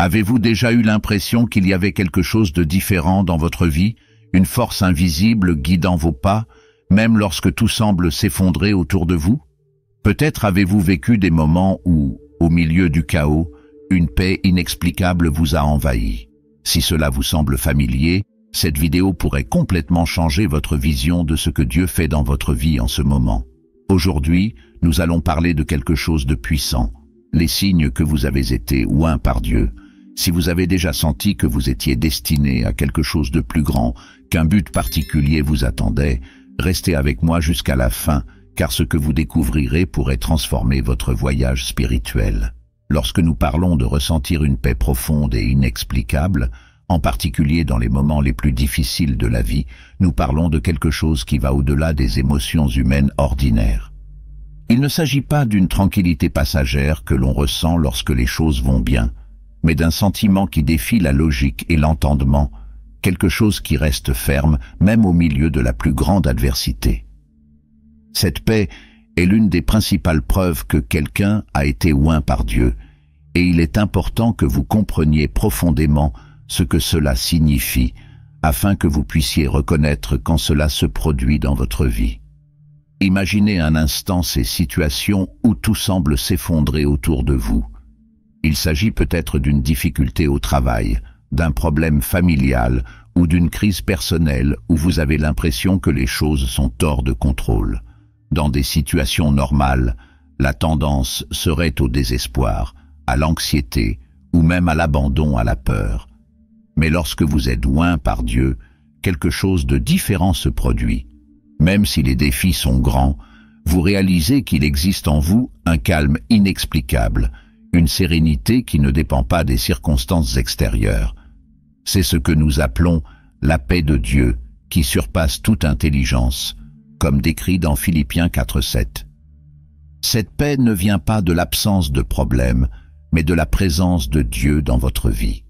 Avez-vous déjà eu l'impression qu'il y avait quelque chose de différent dans votre vie, une force invisible guidant vos pas, même lorsque tout semble s'effondrer autour de vous? Peut-être avez-vous vécu des moments où, au milieu du chaos, une paix inexplicable vous a envahi. Si cela vous semble familier, cette vidéo pourrait complètement changer votre vision de ce que Dieu fait dans votre vie en ce moment. Aujourd'hui, nous allons parler de quelque chose de puissant, les signes que vous avez été oints par Dieu. Si vous avez déjà senti que vous étiez destiné à quelque chose de plus grand, qu'un but particulier vous attendait, restez avec moi jusqu'à la fin, car ce que vous découvrirez pourrait transformer votre voyage spirituel. Lorsque nous parlons de ressentir une paix profonde et inexplicable, en particulier dans les moments les plus difficiles de la vie, nous parlons de quelque chose qui va au-delà des émotions humaines ordinaires. Il ne s'agit pas d'une tranquillité passagère que l'on ressent lorsque les choses vont bien, mais d'un sentiment qui défie la logique et l'entendement, quelque chose qui reste ferme même au milieu de la plus grande adversité. Cette paix est l'une des principales preuves que quelqu'un a été oint par Dieu, et il est important que vous compreniez profondément ce que cela signifie, afin que vous puissiez reconnaître quand cela se produit dans votre vie. Imaginez un instant ces situations où tout semble s'effondrer autour de vous. Il s'agit peut-être d'une difficulté au travail, d'un problème familial ou d'une crise personnelle où vous avez l'impression que les choses sont hors de contrôle. Dans des situations normales, la tendance serait au désespoir, à l'anxiété ou même à l'abandon, à la peur. Mais lorsque vous êtes oint par Dieu, quelque chose de différent se produit. Même si les défis sont grands, vous réalisez qu'il existe en vous un calme inexplicable, une sérénité qui ne dépend pas des circonstances extérieures. C'est ce que nous appelons la paix de Dieu, qui surpasse toute intelligence, comme décrit dans Philippiens 4:7. Cette paix ne vient pas de l'absence de problèmes, mais de la présence de Dieu dans votre vie.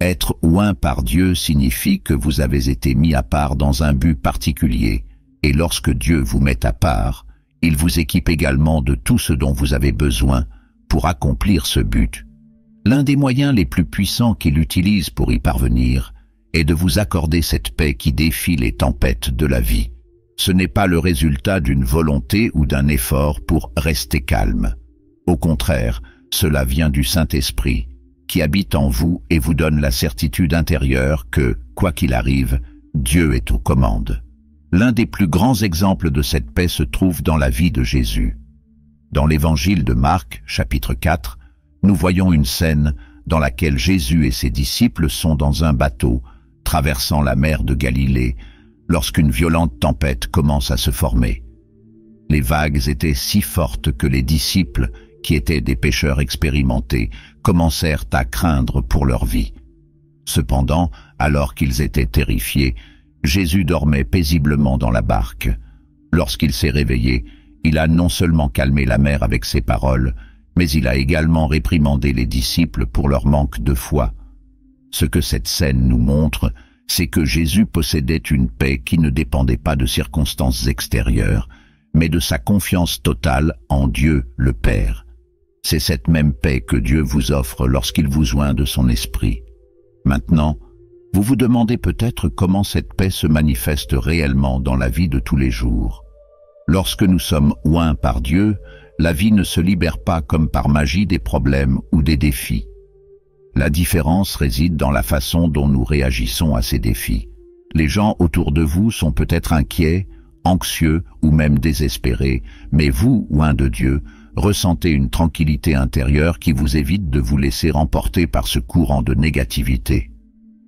Être oint par Dieu signifie que vous avez été mis à part dans un but particulier, et lorsque Dieu vous met à part, il vous équipe également de tout ce dont vous avez besoin pour accomplir ce but. L'un des moyens les plus puissants qu'il utilise pour y parvenir est de vous accorder cette paix qui défie les tempêtes de la vie. Ce n'est pas le résultat d'une volonté ou d'un effort pour rester calme. Au contraire, cela vient du Saint-Esprit, qui habite en vous et vous donne la certitude intérieure que, quoi qu'il arrive, Dieu est aux commandes. L'un des plus grands exemples de cette paix se trouve dans la vie de Jésus. Dans l'évangile de Marc, chapitre 4, nous voyons une scène dans laquelle Jésus et ses disciples sont dans un bateau, traversant la mer de Galilée, lorsqu'une violente tempête commence à se former. Les vagues étaient si fortes que les disciples, qui étaient des pêcheurs expérimentés, commencèrent à craindre pour leur vie. Cependant, alors qu'ils étaient terrifiés, Jésus dormait paisiblement dans la barque. Lorsqu'il s'est réveillé, il a non seulement calmé la mer avec ses paroles, mais il a également réprimandé les disciples pour leur manque de foi. Ce que cette scène nous montre, c'est que Jésus possédait une paix qui ne dépendait pas de circonstances extérieures, mais de sa confiance totale en Dieu le Père. C'est cette même paix que Dieu vous offre lorsqu'il vous oint de son esprit. Maintenant, vous vous demandez peut-être comment cette paix se manifeste réellement dans la vie de tous les jours. Lorsque nous sommes oints par Dieu, la vie ne se libère pas comme par magie des problèmes ou des défis. La différence réside dans la façon dont nous réagissons à ces défis. Les gens autour de vous sont peut-être inquiets, anxieux ou même désespérés, mais vous, oints de Dieu, ressentez une tranquillité intérieure qui vous évite de vous laisser emporter par ce courant de négativité.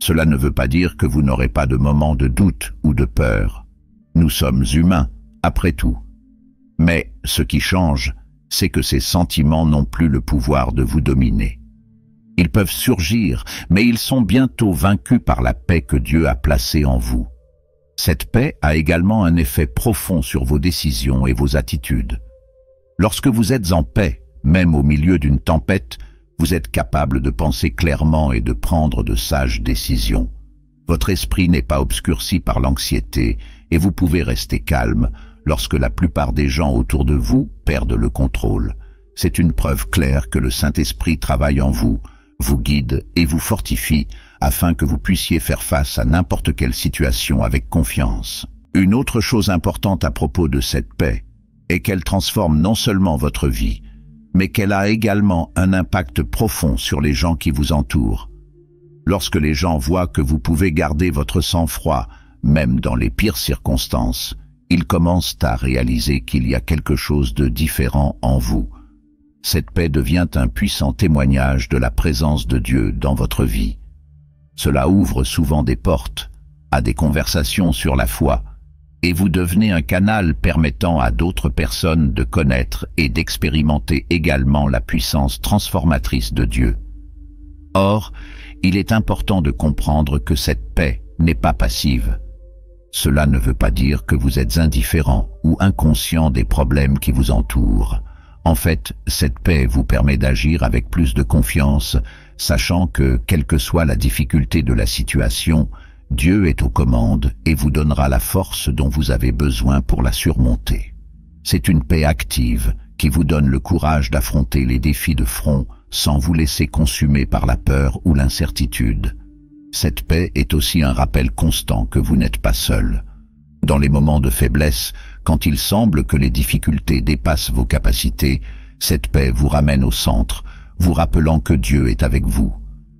Cela ne veut pas dire que vous n'aurez pas de moments de doute ou de peur. Nous sommes humains, après tout. Mais ce qui change, c'est que ces sentiments n'ont plus le pouvoir de vous dominer. Ils peuvent surgir, mais ils sont bientôt vaincus par la paix que Dieu a placée en vous. Cette paix a également un effet profond sur vos décisions et vos attitudes. Lorsque vous êtes en paix, même au milieu d'une tempête, vous êtes capable de penser clairement et de prendre de sages décisions. Votre esprit n'est pas obscurci par l'anxiété et vous pouvez rester calme lorsque la plupart des gens autour de vous perdent le contrôle. C'est une preuve claire que le Saint-Esprit travaille en vous vous guide et vous fortifie afin que vous puissiez faire face à n'importe quelle situation avec confiance. Une autre chose importante à propos de cette paix est qu'elle transforme non seulement votre vie, mais qu'elle a également un impact profond sur les gens qui vous entourent. Lorsque les gens voient que vous pouvez garder votre sang-froid, même dans les pires circonstances, ils commencent à réaliser qu'il y a quelque chose de différent en vous. Cette paix devient un puissant témoignage de la présence de Dieu dans votre vie. Cela ouvre souvent des portes à des conversations sur la foi, et vous devenez un canal permettant à d'autres personnes de connaître et d'expérimenter également la puissance transformatrice de Dieu. Or, il est important de comprendre que cette paix n'est pas passive. Cela ne veut pas dire que vous êtes indifférent ou inconscient des problèmes qui vous entourent. En fait, cette paix vous permet d'agir avec plus de confiance, sachant que, quelle que soit la difficulté de la situation, Dieu est aux commandes et vous donnera la force dont vous avez besoin pour la surmonter. C'est une paix active qui vous donne le courage d'affronter les défis de front sans vous laisser consumer par la peur ou l'incertitude. Cette paix est aussi un rappel constant que vous n'êtes pas seul. Dans les moments de faiblesse, quand il semble que les difficultés dépassent vos capacités, cette paix vous ramène au centre, vous rappelant que Dieu est avec vous.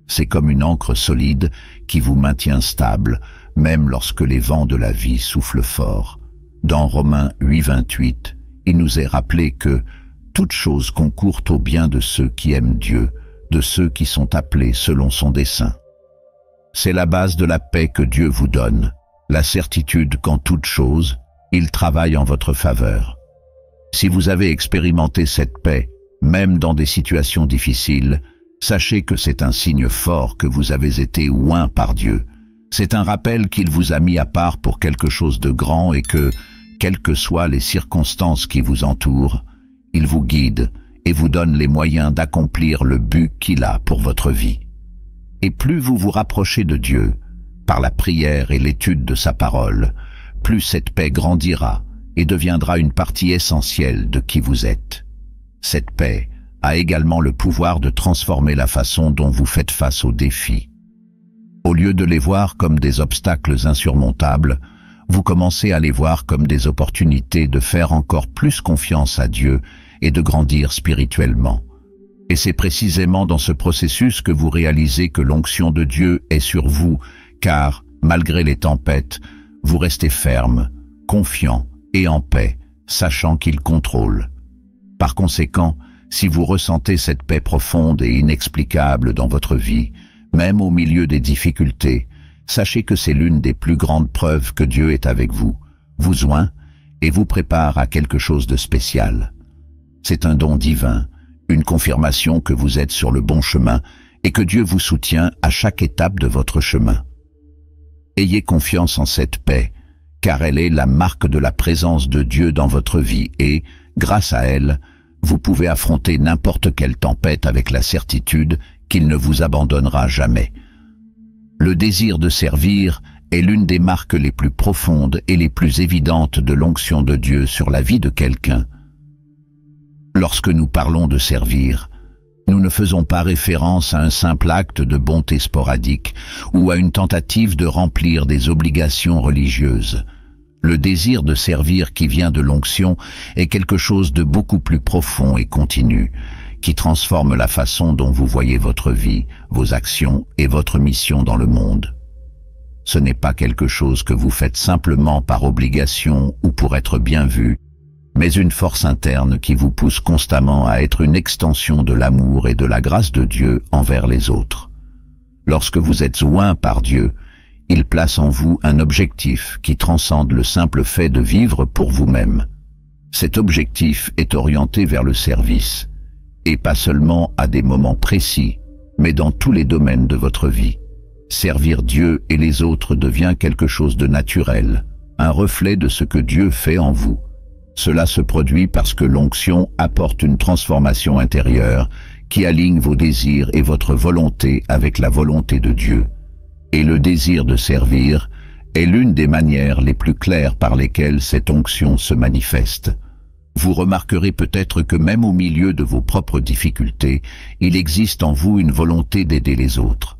C'est comme une ancre solide qui vous maintient stable, même lorsque les vents de la vie soufflent fort. Dans Romains 8:28, il nous est rappelé que « toute chose concourt au bien de ceux qui aiment Dieu, de ceux qui sont appelés selon son dessein ». C'est la base de la paix que Dieu vous donne, la certitude qu'en toute chose, il travaille en votre faveur. Si vous avez expérimenté cette paix, même dans des situations difficiles, sachez que c'est un signe fort que vous avez été oint par Dieu. C'est un rappel qu'il vous a mis à part pour quelque chose de grand et que, quelles que soient les circonstances qui vous entourent, il vous guide et vous donne les moyens d'accomplir le but qu'il a pour votre vie. Et plus vous vous rapprochez de Dieu, par la prière et l'étude de sa parole, plus cette paix grandira et deviendra une partie essentielle de qui vous êtes. Cette paix a également le pouvoir de transformer la façon dont vous faites face aux défis. Au lieu de les voir comme des obstacles insurmontables, vous commencez à les voir comme des opportunités de faire encore plus confiance à Dieu et de grandir spirituellement. Et c'est précisément dans ce processus que vous réalisez que l'onction de Dieu est sur vous, car, malgré les tempêtes, vous restez ferme, confiant et en paix, sachant qu'il contrôle. Par conséquent, si vous ressentez cette paix profonde et inexplicable dans votre vie, même au milieu des difficultés, sachez que c'est l'une des plus grandes preuves que Dieu est avec vous, vous oint et vous prépare à quelque chose de spécial. C'est un don divin, une confirmation que vous êtes sur le bon chemin et que Dieu vous soutient à chaque étape de votre chemin. Ayez confiance en cette paix, car elle est la marque de la présence de Dieu dans votre vie et, grâce à elle, vous pouvez affronter n'importe quelle tempête avec la certitude qu'il ne vous abandonnera jamais. Le désir de servir est l'une des marques les plus profondes et les plus évidentes de l'onction de Dieu sur la vie de quelqu'un. Lorsque nous parlons de servir, nous ne faisons pas référence à un simple acte de bonté sporadique ou à une tentative de remplir des obligations religieuses. Le désir de servir qui vient de l'onction est quelque chose de beaucoup plus profond et continu, qui transforme la façon dont vous voyez votre vie, vos actions et votre mission dans le monde. Ce n'est pas quelque chose que vous faites simplement par obligation ou pour être bien vu, mais une force interne qui vous pousse constamment à être une extension de l'amour et de la grâce de Dieu envers les autres. Lorsque vous êtes oint par Dieu, il place en vous un objectif qui transcende le simple fait de vivre pour vous-même. Cet objectif est orienté vers le service, et pas seulement à des moments précis, mais dans tous les domaines de votre vie. Servir Dieu et les autres devient quelque chose de naturel, un reflet de ce que Dieu fait en vous. Cela se produit parce que l'onction apporte une transformation intérieure qui aligne vos désirs et votre volonté avec la volonté de Dieu. Et le désir de servir est l'une des manières les plus claires par lesquelles cette onction se manifeste. Vous remarquerez peut-être que même au milieu de vos propres difficultés, il existe en vous une volonté d'aider les autres.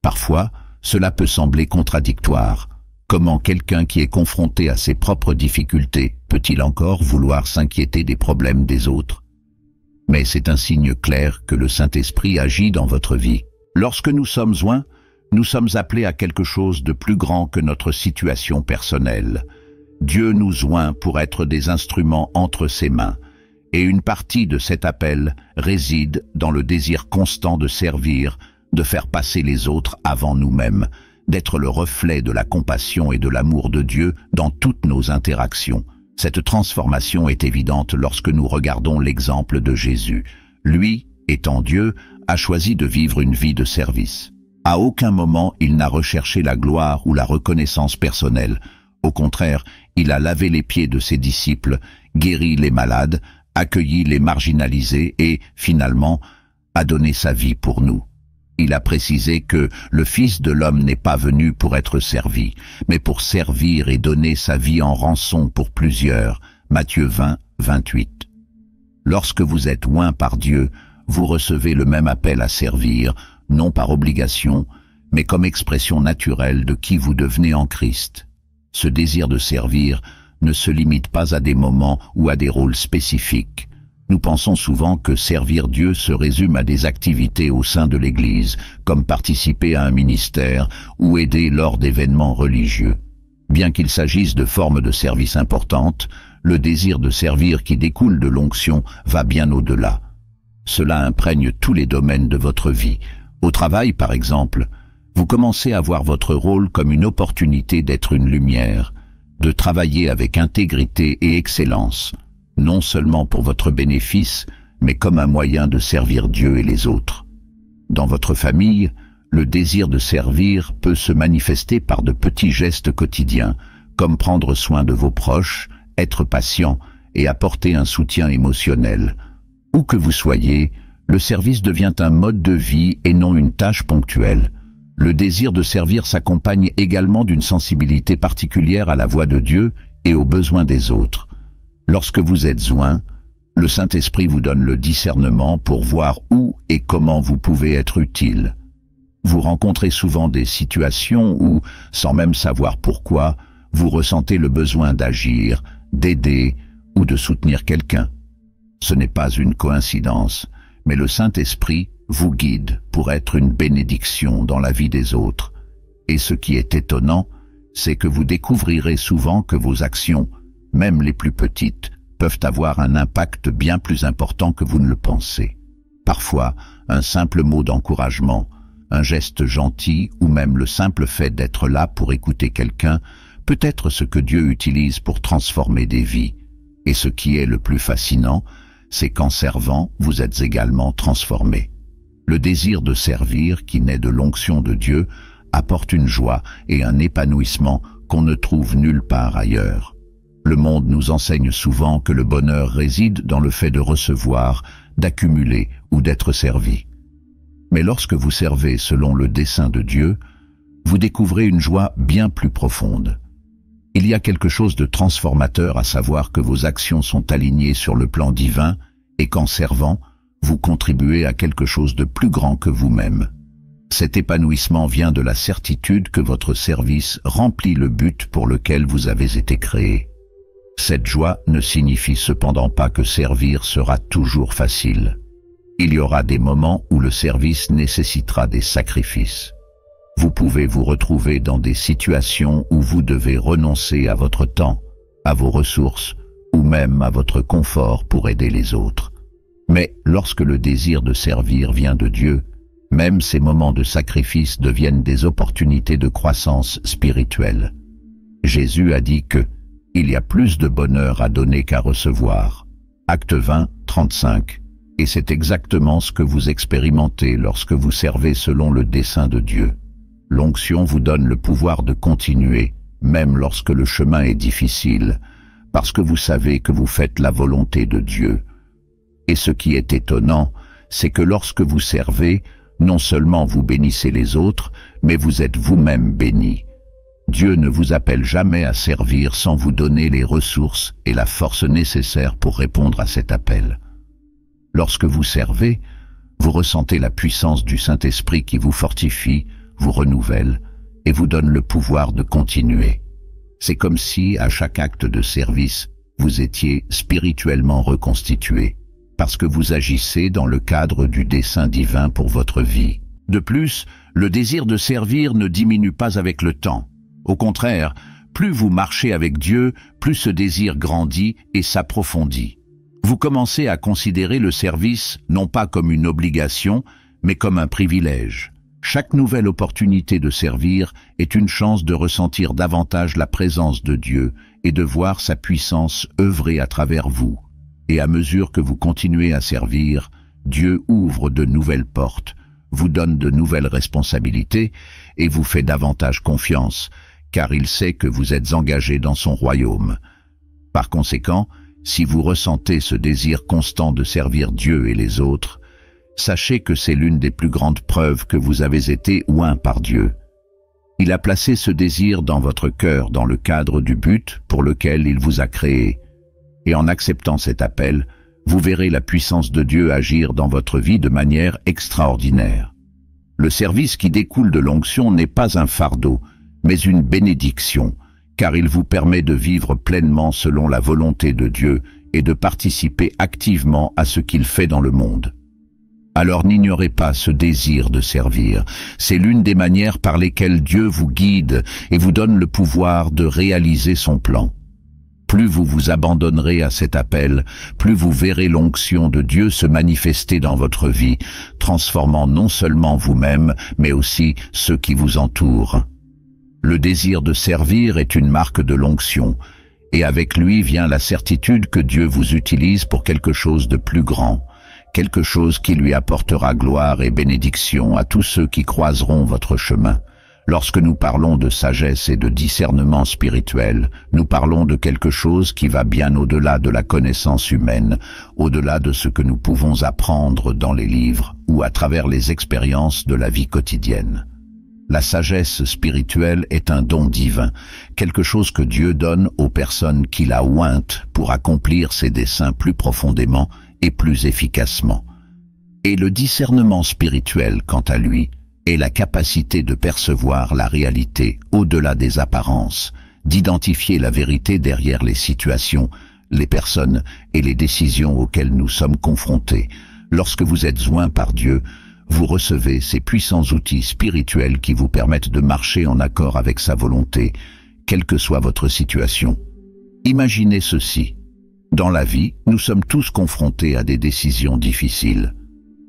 Parfois, cela peut sembler contradictoire. Comment quelqu'un qui est confronté à ses propres difficultés peut-il encore vouloir s'inquiéter des problèmes des autres? Mais c'est un signe clair que le Saint-Esprit agit dans votre vie. Lorsque nous sommes oints, nous sommes appelés à quelque chose de plus grand que notre situation personnelle. Dieu nous oint pour être des instruments entre ses mains, et une partie de cet appel réside dans le désir constant de servir, de faire passer les autres avant nous-mêmes, d'être le reflet de la compassion et de l'amour de Dieu dans toutes nos interactions. Cette transformation est évidente lorsque nous regardons l'exemple de Jésus. Lui, étant Dieu, a choisi de vivre une vie de service. À aucun moment il n'a recherché la gloire ou la reconnaissance personnelle. Au contraire, il a lavé les pieds de ses disciples, guéri les malades, accueilli les marginalisés et, finalement, a donné sa vie pour nous. Il a précisé que le Fils de l'homme n'est pas venu pour être servi, mais pour servir et donner sa vie en rançon pour plusieurs. Matthieu 20, 28. Lorsque vous êtes oint par Dieu, vous recevez le même appel à servir, non par obligation, mais comme expression naturelle de qui vous devenez en Christ. Ce désir de servir ne se limite pas à des moments ou à des rôles spécifiques. Nous pensons souvent que servir Dieu se résume à des activités au sein de l'Église, comme participer à un ministère ou aider lors d'événements religieux. Bien qu'il s'agisse de formes de service importantes, le désir de servir qui découle de l'onction va bien au-delà. Cela imprègne tous les domaines de votre vie. Au travail, par exemple, vous commencez à voir votre rôle comme une opportunité d'être une lumière, de travailler avec intégrité et excellence, non seulement pour votre bénéfice, mais comme un moyen de servir Dieu et les autres. Dans votre famille, le désir de servir peut se manifester par de petits gestes quotidiens, comme prendre soin de vos proches, être patient et apporter un soutien émotionnel. Où que vous soyez, le service devient un mode de vie et non une tâche ponctuelle. Le désir de servir s'accompagne également d'une sensibilité particulière à la voix de Dieu et aux besoins des autres. Lorsque vous êtes oint, le Saint-Esprit vous donne le discernement pour voir où et comment vous pouvez être utile. Vous rencontrez souvent des situations où, sans même savoir pourquoi, vous ressentez le besoin d'agir, d'aider ou de soutenir quelqu'un. Ce n'est pas une coïncidence, mais le Saint-Esprit vous guide pour être une bénédiction dans la vie des autres. Et ce qui est étonnant, c'est que vous découvrirez souvent que vos actions, même les plus petites, peuvent avoir un impact bien plus important que vous ne le pensez. Parfois, un simple mot d'encouragement, un geste gentil ou même le simple fait d'être là pour écouter quelqu'un peut être ce que Dieu utilise pour transformer des vies. Et ce qui est le plus fascinant, c'est qu'en servant, vous êtes également transformés. Le désir de servir, qui naît de l'onction de Dieu, apporte une joie et un épanouissement qu'on ne trouve nulle part ailleurs. Le monde nous enseigne souvent que le bonheur réside dans le fait de recevoir, d'accumuler ou d'être servi. Mais lorsque vous servez selon le dessein de Dieu, vous découvrez une joie bien plus profonde. Il y a quelque chose de transformateur à savoir que vos actions sont alignées sur le plan divin et qu'en servant, vous contribuez à quelque chose de plus grand que vous-même. Cet épanouissement vient de la certitude que votre service remplit le but pour lequel vous avez été créé. Cette joie ne signifie cependant pas que servir sera toujours facile. Il y aura des moments où le service nécessitera des sacrifices. Vous pouvez vous retrouver dans des situations où vous devez renoncer à votre temps, à vos ressources ou même à votre confort pour aider les autres. Mais lorsque le désir de servir vient de Dieu, même ces moments de sacrifice deviennent des opportunités de croissance spirituelle. Jésus a dit que « il y a plus de bonheur à donner qu'à recevoir ». Acte 20, 35. Et c'est exactement ce que vous expérimentez lorsque vous servez selon le dessein de Dieu. L'onction vous donne le pouvoir de continuer, même lorsque le chemin est difficile, parce que vous savez que vous faites la volonté de Dieu. Et ce qui est étonnant, c'est que lorsque vous servez, non seulement vous bénissez les autres, mais vous êtes vous-même bénis. Dieu ne vous appelle jamais à servir sans vous donner les ressources et la force nécessaires pour répondre à cet appel. Lorsque vous servez, vous ressentez la puissance du Saint-Esprit qui vous fortifie, vous renouvelle et vous donne le pouvoir de continuer. C'est comme si, à chaque acte de service, vous étiez spirituellement reconstitué, parce que vous agissez dans le cadre du dessein divin pour votre vie. De plus, le désir de servir ne diminue pas avec le temps. Au contraire, plus vous marchez avec Dieu, plus ce désir grandit et s'approfondit. Vous commencez à considérer le service non pas comme une obligation, mais comme un privilège. Chaque nouvelle opportunité de servir est une chance de ressentir davantage la présence de Dieu et de voir sa puissance œuvrer à travers vous. Et à mesure que vous continuez à servir, Dieu ouvre de nouvelles portes, vous donne de nouvelles responsabilités et vous fait davantage confiance, car il sait que vous êtes engagé dans son royaume. Par conséquent, si vous ressentez ce désir constant de servir Dieu et les autres, sachez que c'est l'une des plus grandes preuves que vous avez été oint par Dieu. Il a placé ce désir dans votre cœur dans le cadre du but pour lequel il vous a créé. Et en acceptant cet appel, vous verrez la puissance de Dieu agir dans votre vie de manière extraordinaire. Le service qui découle de l'onction n'est pas un fardeau, mais une bénédiction, car il vous permet de vivre pleinement selon la volonté de Dieu et de participer activement à ce qu'il fait dans le monde. Alors n'ignorez pas ce désir de servir. C'est l'une des manières par lesquelles Dieu vous guide et vous donne le pouvoir de réaliser son plan. Plus vous vous abandonnerez à cet appel, plus vous verrez l'onction de Dieu se manifester dans votre vie, transformant non seulement vous-même, mais aussi ceux qui vous entourent. Le désir de servir est une marque de l'onction, et avec lui vient la certitude que Dieu vous utilise pour quelque chose de plus grand, quelque chose qui lui apportera gloire et bénédiction à tous ceux qui croiseront votre chemin. Lorsque nous parlons de sagesse et de discernement spirituel, nous parlons de quelque chose qui va bien au-delà de la connaissance humaine, au-delà de ce que nous pouvons apprendre dans les livres ou à travers les expériences de la vie quotidienne. La sagesse spirituelle est un don divin, quelque chose que Dieu donne aux personnes qu'il a ointes pour accomplir ses desseins plus profondément et plus efficacement. Et le discernement spirituel, quant à lui, est la capacité de percevoir la réalité au-delà des apparences, d'identifier la vérité derrière les situations, les personnes et les décisions auxquelles nous sommes confrontés. Lorsque vous êtes oint par Dieu, vous recevez ces puissants outils spirituels qui vous permettent de marcher en accord avec sa volonté, quelle que soit votre situation. Imaginez ceci. Dans la vie, nous sommes tous confrontés à des décisions difficiles.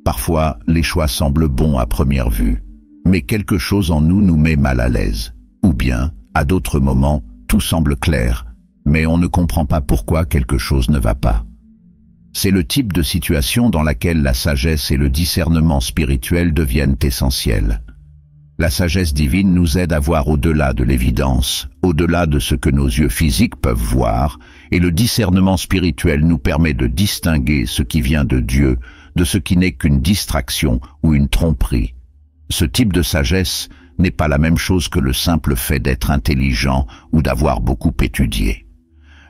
Parfois, les choix semblent bons à première vue, mais quelque chose en nous nous met mal à l'aise. Ou bien, à d'autres moments, tout semble clair, mais on ne comprend pas pourquoi quelque chose ne va pas. C'est le type de situation dans laquelle la sagesse et le discernement spirituel deviennent essentiels. La sagesse divine nous aide à voir au-delà de l'évidence, au-delà de ce que nos yeux physiques peuvent voir, et le discernement spirituel nous permet de distinguer ce qui vient de Dieu de ce qui n'est qu'une distraction ou une tromperie. Ce type de sagesse n'est pas la même chose que le simple fait d'être intelligent ou d'avoir beaucoup étudié.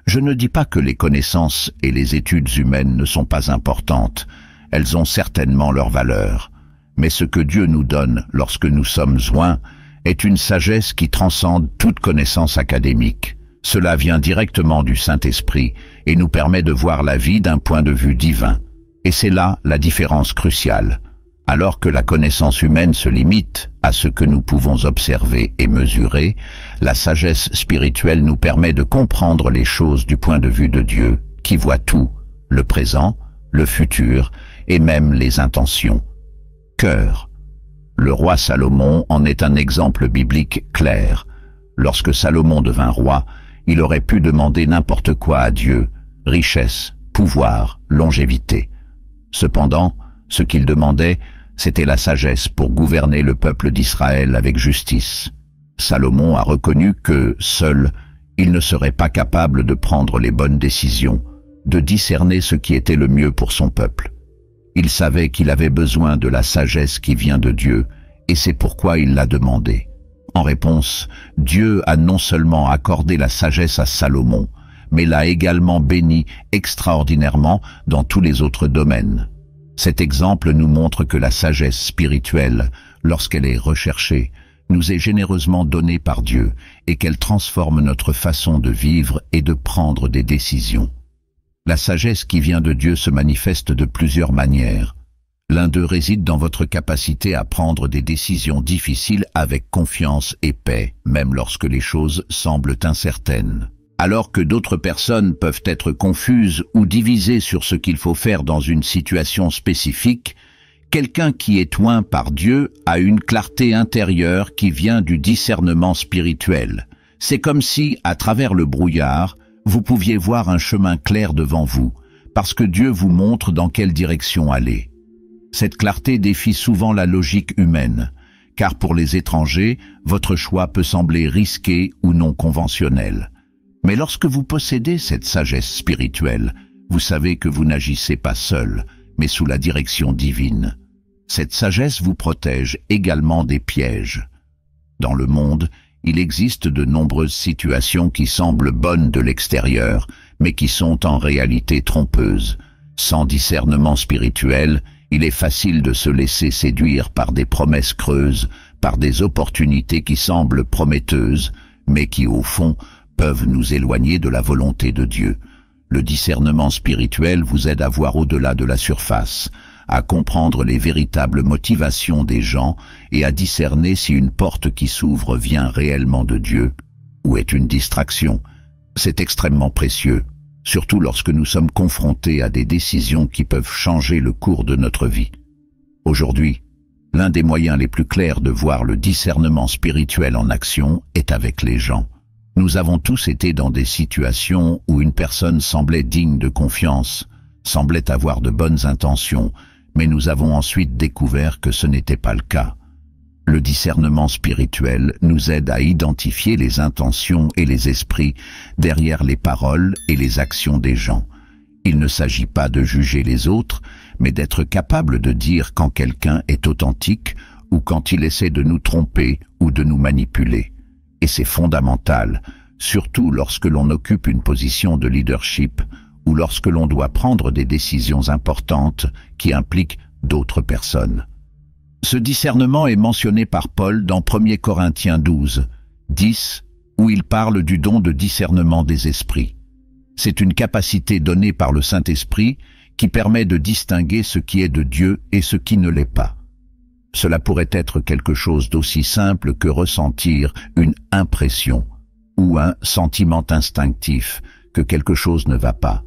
Je ne dis pas que les connaissances et les études humaines ne sont pas importantes, elles ont certainement leur valeur, mais ce que Dieu nous donne lorsque nous sommes oints est une sagesse qui transcende toute connaissance académique. Cela vient directement du Saint-Esprit et nous permet de voir la vie d'un point de vue divin. Et c'est là la différence cruciale. Alors que la connaissance humaine se limite à ce que nous pouvons observer et mesurer, la sagesse spirituelle nous permet de comprendre les choses du point de vue de Dieu, qui voit tout, le présent, le futur et même les intentions. Cœur. Le roi Salomon en est un exemple biblique clair. Lorsque Salomon devint roi, il aurait pu demander n'importe quoi à Dieu, richesse, pouvoir, longévité. Cependant, ce qu'il demandait, c'était la sagesse pour gouverner le peuple d'Israël avec justice. Salomon a reconnu que, seul, il ne serait pas capable de prendre les bonnes décisions, de discerner ce qui était le mieux pour son peuple. Il savait qu'il avait besoin de la sagesse qui vient de Dieu, et c'est pourquoi il l'a demandé. En réponse, Dieu a non seulement accordé la sagesse à Salomon, mais l'a également béni extraordinairement dans tous les autres domaines. Cet exemple nous montre que la sagesse spirituelle, lorsqu'elle est recherchée, nous est généreusement donnée par Dieu et qu'elle transforme notre façon de vivre et de prendre des décisions. La sagesse qui vient de Dieu se manifeste de plusieurs manières. L'un d'eux réside dans votre capacité à prendre des décisions difficiles avec confiance et paix, même lorsque les choses semblent incertaines. Alors que d'autres personnes peuvent être confuses ou divisées sur ce qu'il faut faire dans une situation spécifique, quelqu'un qui est oint par Dieu a une clarté intérieure qui vient du discernement spirituel. C'est comme si, à travers le brouillard, vous pouviez voir un chemin clair devant vous, parce que Dieu vous montre dans quelle direction aller. Cette clarté défie souvent la logique humaine, car pour les étrangers, votre choix peut sembler risqué ou non conventionnel. Mais lorsque vous possédez cette sagesse spirituelle, vous savez que vous n'agissez pas seul, mais sous la direction divine. Cette sagesse vous protège également des pièges. Dans le monde, il existe de nombreuses situations qui semblent bonnes de l'extérieur, mais qui sont en réalité trompeuses. Sans discernement spirituel, il est facile de se laisser séduire par des promesses creuses, par des opportunités qui semblent prometteuses, mais qui, au fond, peuvent nous éloigner de la volonté de Dieu. Le discernement spirituel vous aide à voir au-delà de la surface, à comprendre les véritables motivations des gens et à discerner si une porte qui s'ouvre vient réellement de Dieu ou est une distraction. C'est extrêmement précieux, surtout lorsque nous sommes confrontés à des décisions qui peuvent changer le cours de notre vie. Aujourd'hui, l'un des moyens les plus clairs de voir le discernement spirituel en action est avec les gens. Nous avons tous été dans des situations où une personne semblait digne de confiance, semblait avoir de bonnes intentions, mais nous avons ensuite découvert que ce n'était pas le cas. Le discernement spirituel nous aide à identifier les intentions et les esprits derrière les paroles et les actions des gens. Il ne s'agit pas de juger les autres, mais d'être capable de dire quand quelqu'un est authentique ou quand il essaie de nous tromper ou de nous manipuler. Et c'est fondamental, surtout lorsque l'on occupe une position de leadership ou lorsque l'on doit prendre des décisions importantes qui impliquent d'autres personnes. Ce discernement est mentionné par Paul dans 1 Corinthiens 12, 10, où il parle du don de discernement des esprits. C'est une capacité donnée par le Saint-Esprit qui permet de distinguer ce qui est de Dieu et ce qui ne l'est pas. Cela pourrait être quelque chose d'aussi simple que ressentir une impression ou un sentiment instinctif que quelque chose ne va pas.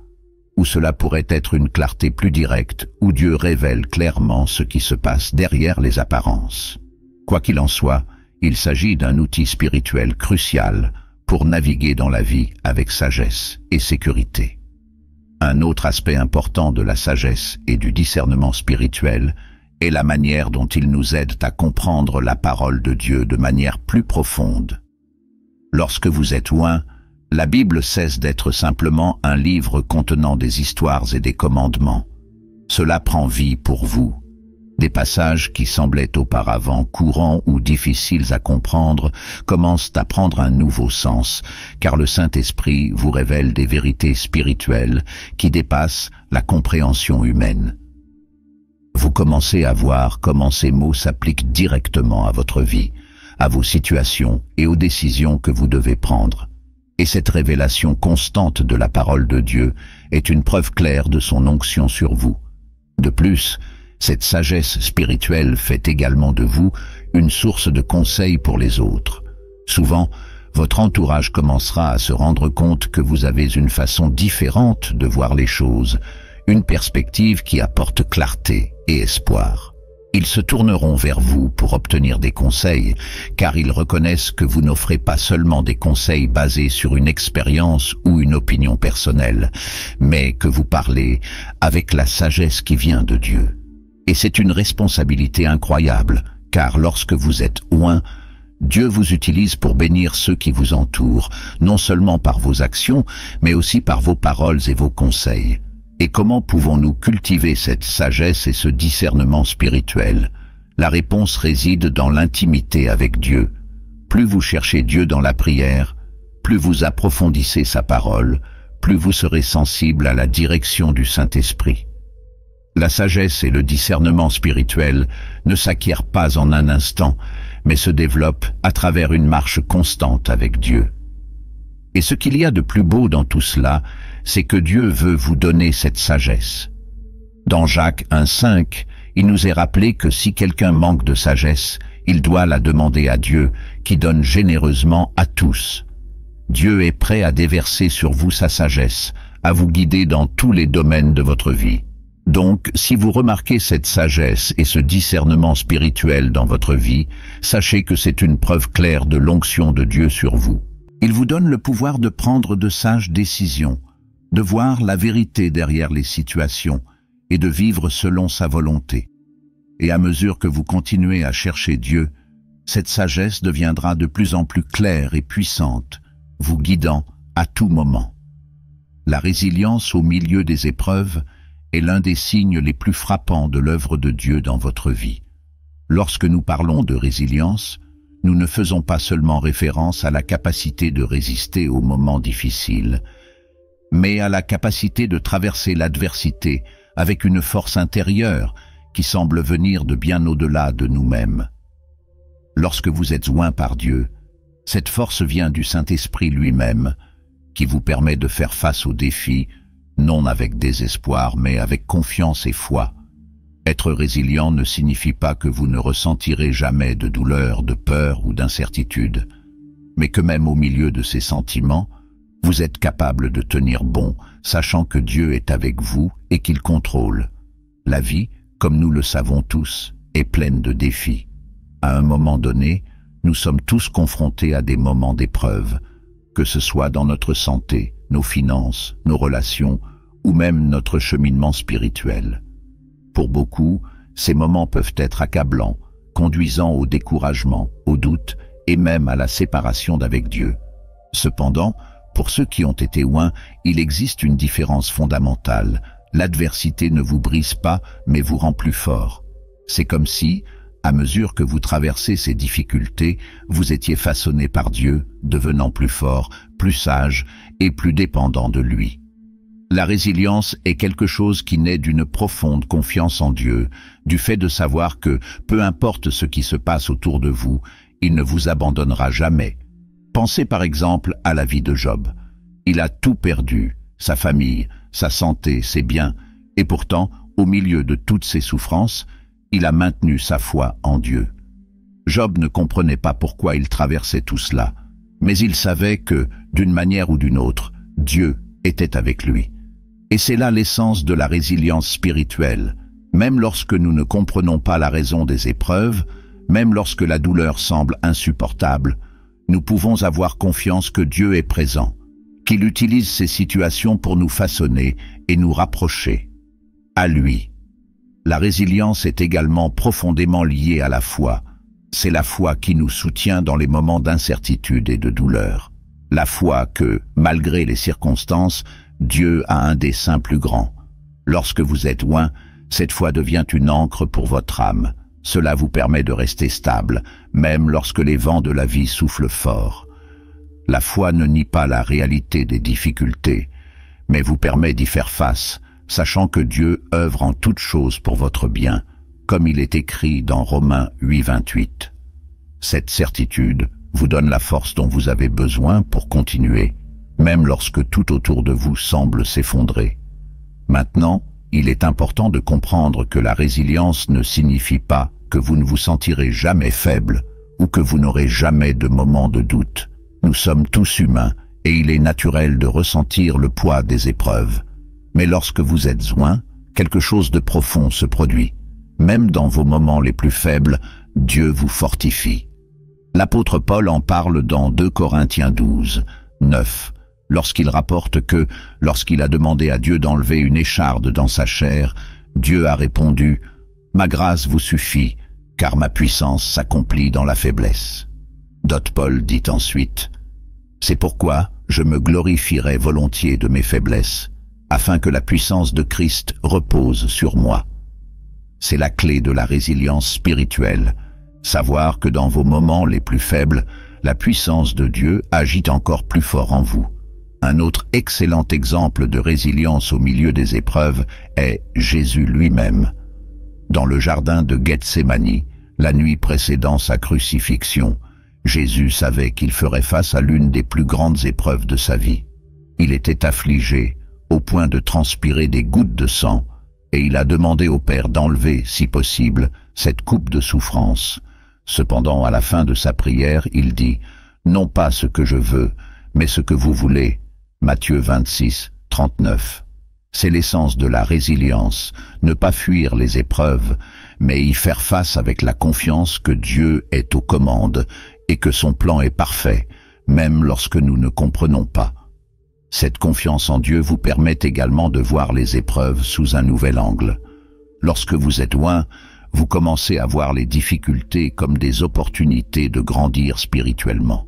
Ou cela pourrait être une clarté plus directe, où Dieu révèle clairement ce qui se passe derrière les apparences. Quoi qu'il en soit, il s'agit d'un outil spirituel crucial pour naviguer dans la vie avec sagesse et sécurité. Un autre aspect important de la sagesse et du discernement spirituel est la manière dont il nous aide à comprendre la parole de Dieu de manière plus profonde. Lorsque vous êtes oint, la Bible cesse d'être simplement un livre contenant des histoires et des commandements. Cela prend vie pour vous. Des passages qui semblaient auparavant courants ou difficiles à comprendre commencent à prendre un nouveau sens, car le Saint-Esprit vous révèle des vérités spirituelles qui dépassent la compréhension humaine. Vous commencez à voir comment ces mots s'appliquent directement à votre vie, à vos situations et aux décisions que vous devez prendre. Et cette révélation constante de la parole de Dieu est une preuve claire de son onction sur vous. De plus, cette sagesse spirituelle fait également de vous une source de conseils pour les autres. Souvent, votre entourage commencera à se rendre compte que vous avez une façon différente de voir les choses, une perspective qui apporte clarté et espoir. Ils se tourneront vers vous pour obtenir des conseils, car ils reconnaissent que vous n'offrez pas seulement des conseils basés sur une expérience ou une opinion personnelle, mais que vous parlez avec la sagesse qui vient de Dieu. Et c'est une responsabilité incroyable, car lorsque vous êtes oint, Dieu vous utilise pour bénir ceux qui vous entourent, non seulement par vos actions, mais aussi par vos paroles et vos conseils. Et comment pouvons-nous cultiver cette sagesse et ce discernement spirituel? La réponse réside dans l'intimité avec Dieu. Plus vous cherchez Dieu dans la prière, plus vous approfondissez sa parole, plus vous serez sensible à la direction du Saint-Esprit. La sagesse et le discernement spirituel ne s'acquièrent pas en un instant, mais se développent à travers une marche constante avec Dieu. Et ce qu'il y a de plus beau dans tout cela, c'est que Dieu veut vous donner cette sagesse. Dans Jacques 1,5, il nous est rappelé que si quelqu'un manque de sagesse, il doit la demander à Dieu, qui donne généreusement à tous. Dieu est prêt à déverser sur vous sa sagesse, à vous guider dans tous les domaines de votre vie. Donc, si vous remarquez cette sagesse et ce discernement spirituel dans votre vie, sachez que c'est une preuve claire de l'onction de Dieu sur vous. Il vous donne le pouvoir de prendre de sages décisions, de voir la vérité derrière les situations et de vivre selon sa volonté. Et à mesure que vous continuez à chercher Dieu, cette sagesse deviendra de plus en plus claire et puissante, vous guidant à tout moment. La résilience au milieu des épreuves est l'un des signes les plus frappants de l'œuvre de Dieu dans votre vie. Lorsque nous parlons de résilience, nous ne faisons pas seulement référence à la capacité de résister aux moments difficiles, mais à la capacité de traverser l'adversité avec une force intérieure qui semble venir de bien au-delà de nous-mêmes. Lorsque vous êtes oint par Dieu, cette force vient du Saint-Esprit lui-même, qui vous permet de faire face aux défis, non avec désespoir, mais avec confiance et foi. Être résilient ne signifie pas que vous ne ressentirez jamais de douleur, de peur ou d'incertitude, mais que même au milieu de ces sentiments, vous êtes capable de tenir bon, sachant que Dieu est avec vous et qu'il contrôle. La vie, comme nous le savons tous, est pleine de défis. À un moment donné, nous sommes tous confrontés à des moments d'épreuve, que ce soit dans notre santé, nos finances, nos relations ou même notre cheminement spirituel. Pour beaucoup, ces moments peuvent être accablants, conduisant au découragement, au doute et même à la séparation d'avec Dieu. Cependant, pour ceux qui ont été oints, il existe une différence fondamentale. L'adversité ne vous brise pas, mais vous rend plus fort. C'est comme si, à mesure que vous traversez ces difficultés, vous étiez façonné par Dieu, devenant plus fort, plus sage et plus dépendant de lui. La résilience est quelque chose qui naît d'une profonde confiance en Dieu, du fait de savoir que, peu importe ce qui se passe autour de vous, il ne vous abandonnera jamais. Pensez par exemple à la vie de Job. Il a tout perdu, sa famille, sa santé, ses biens, et pourtant, au milieu de toutes ses souffrances, il a maintenu sa foi en Dieu. Job ne comprenait pas pourquoi il traversait tout cela, mais il savait que, d'une manière ou d'une autre, Dieu était avec lui. Et c'est là l'essence de la résilience spirituelle. Même lorsque nous ne comprenons pas la raison des épreuves, même lorsque la douleur semble insupportable, nous pouvons avoir confiance que Dieu est présent, qu'il utilise ces situations pour nous façonner et nous rapprocher à lui. La résilience est également profondément liée à la foi. C'est la foi qui nous soutient dans les moments d'incertitude et de douleur. La foi que, malgré les circonstances, Dieu a un dessein plus grand. Lorsque vous êtes oint, cette foi devient une ancre pour votre âme. Cela vous permet de rester stable, même lorsque les vents de la vie soufflent fort. La foi ne nie pas la réalité des difficultés, mais vous permet d'y faire face, sachant que Dieu œuvre en toutes choses pour votre bien, comme il est écrit dans Romains 8,28. Cette certitude vous donne la force dont vous avez besoin pour continuer, même lorsque tout autour de vous semble s'effondrer. Maintenant, il est important de comprendre que la résilience ne signifie pas que vous ne vous sentirez jamais faible ou que vous n'aurez jamais de moments de doute. Nous sommes tous humains et il est naturel de ressentir le poids des épreuves. Mais lorsque vous êtes oint, quelque chose de profond se produit. Même dans vos moments les plus faibles, Dieu vous fortifie. L'apôtre Paul en parle dans 2 Corinthiens 12, 9, lorsqu'il rapporte que, lorsqu'il a demandé à Dieu d'enlever une écharde dans sa chair, Dieu a répondu « Ma grâce vous suffit, car ma puissance s'accomplit dans la faiblesse. » Paul dit ensuite « C'est pourquoi je me glorifierai volontiers de mes faiblesses, afin que la puissance de Christ repose sur moi. » C'est la clé de la résilience spirituelle, savoir que dans vos moments les plus faibles, la puissance de Dieu agit encore plus fort en vous. Un autre excellent exemple de résilience au milieu des épreuves est Jésus lui-même. Dans le jardin de Gethsémani, la nuit précédant sa crucifixion, Jésus savait qu'il ferait face à l'une des plus grandes épreuves de sa vie. Il était affligé, au point de transpirer des gouttes de sang, et il a demandé au Père d'enlever, si possible, cette coupe de souffrance. Cependant, à la fin de sa prière, il dit « Non pas ce que je veux, mais ce que vous voulez ». Matthieu 26, 39. C'est l'essence de la résilience, ne pas fuir les épreuves, mais y faire face avec la confiance que Dieu est aux commandes et que son plan est parfait, même lorsque nous ne comprenons pas. Cette confiance en Dieu vous permet également de voir les épreuves sous un nouvel angle. Lorsque vous êtes loin, vous commencez à voir les difficultés comme des opportunités de grandir spirituellement.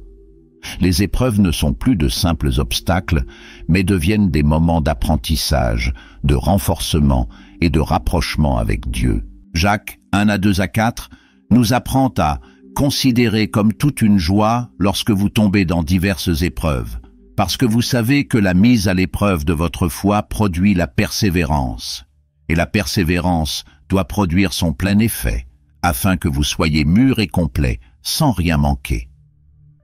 Les épreuves ne sont plus de simples obstacles, mais deviennent des moments d'apprentissage, de renforcement et de rapprochement avec Dieu. Jacques 1-2-4 nous apprend à considérer comme toute une joie lorsque vous tombez dans diverses épreuves, parce que vous savez que la mise à l'épreuve de votre foi produit la persévérance, et la persévérance doit produire son plein effet, afin que vous soyez mûrs et complets, sans rien manquer.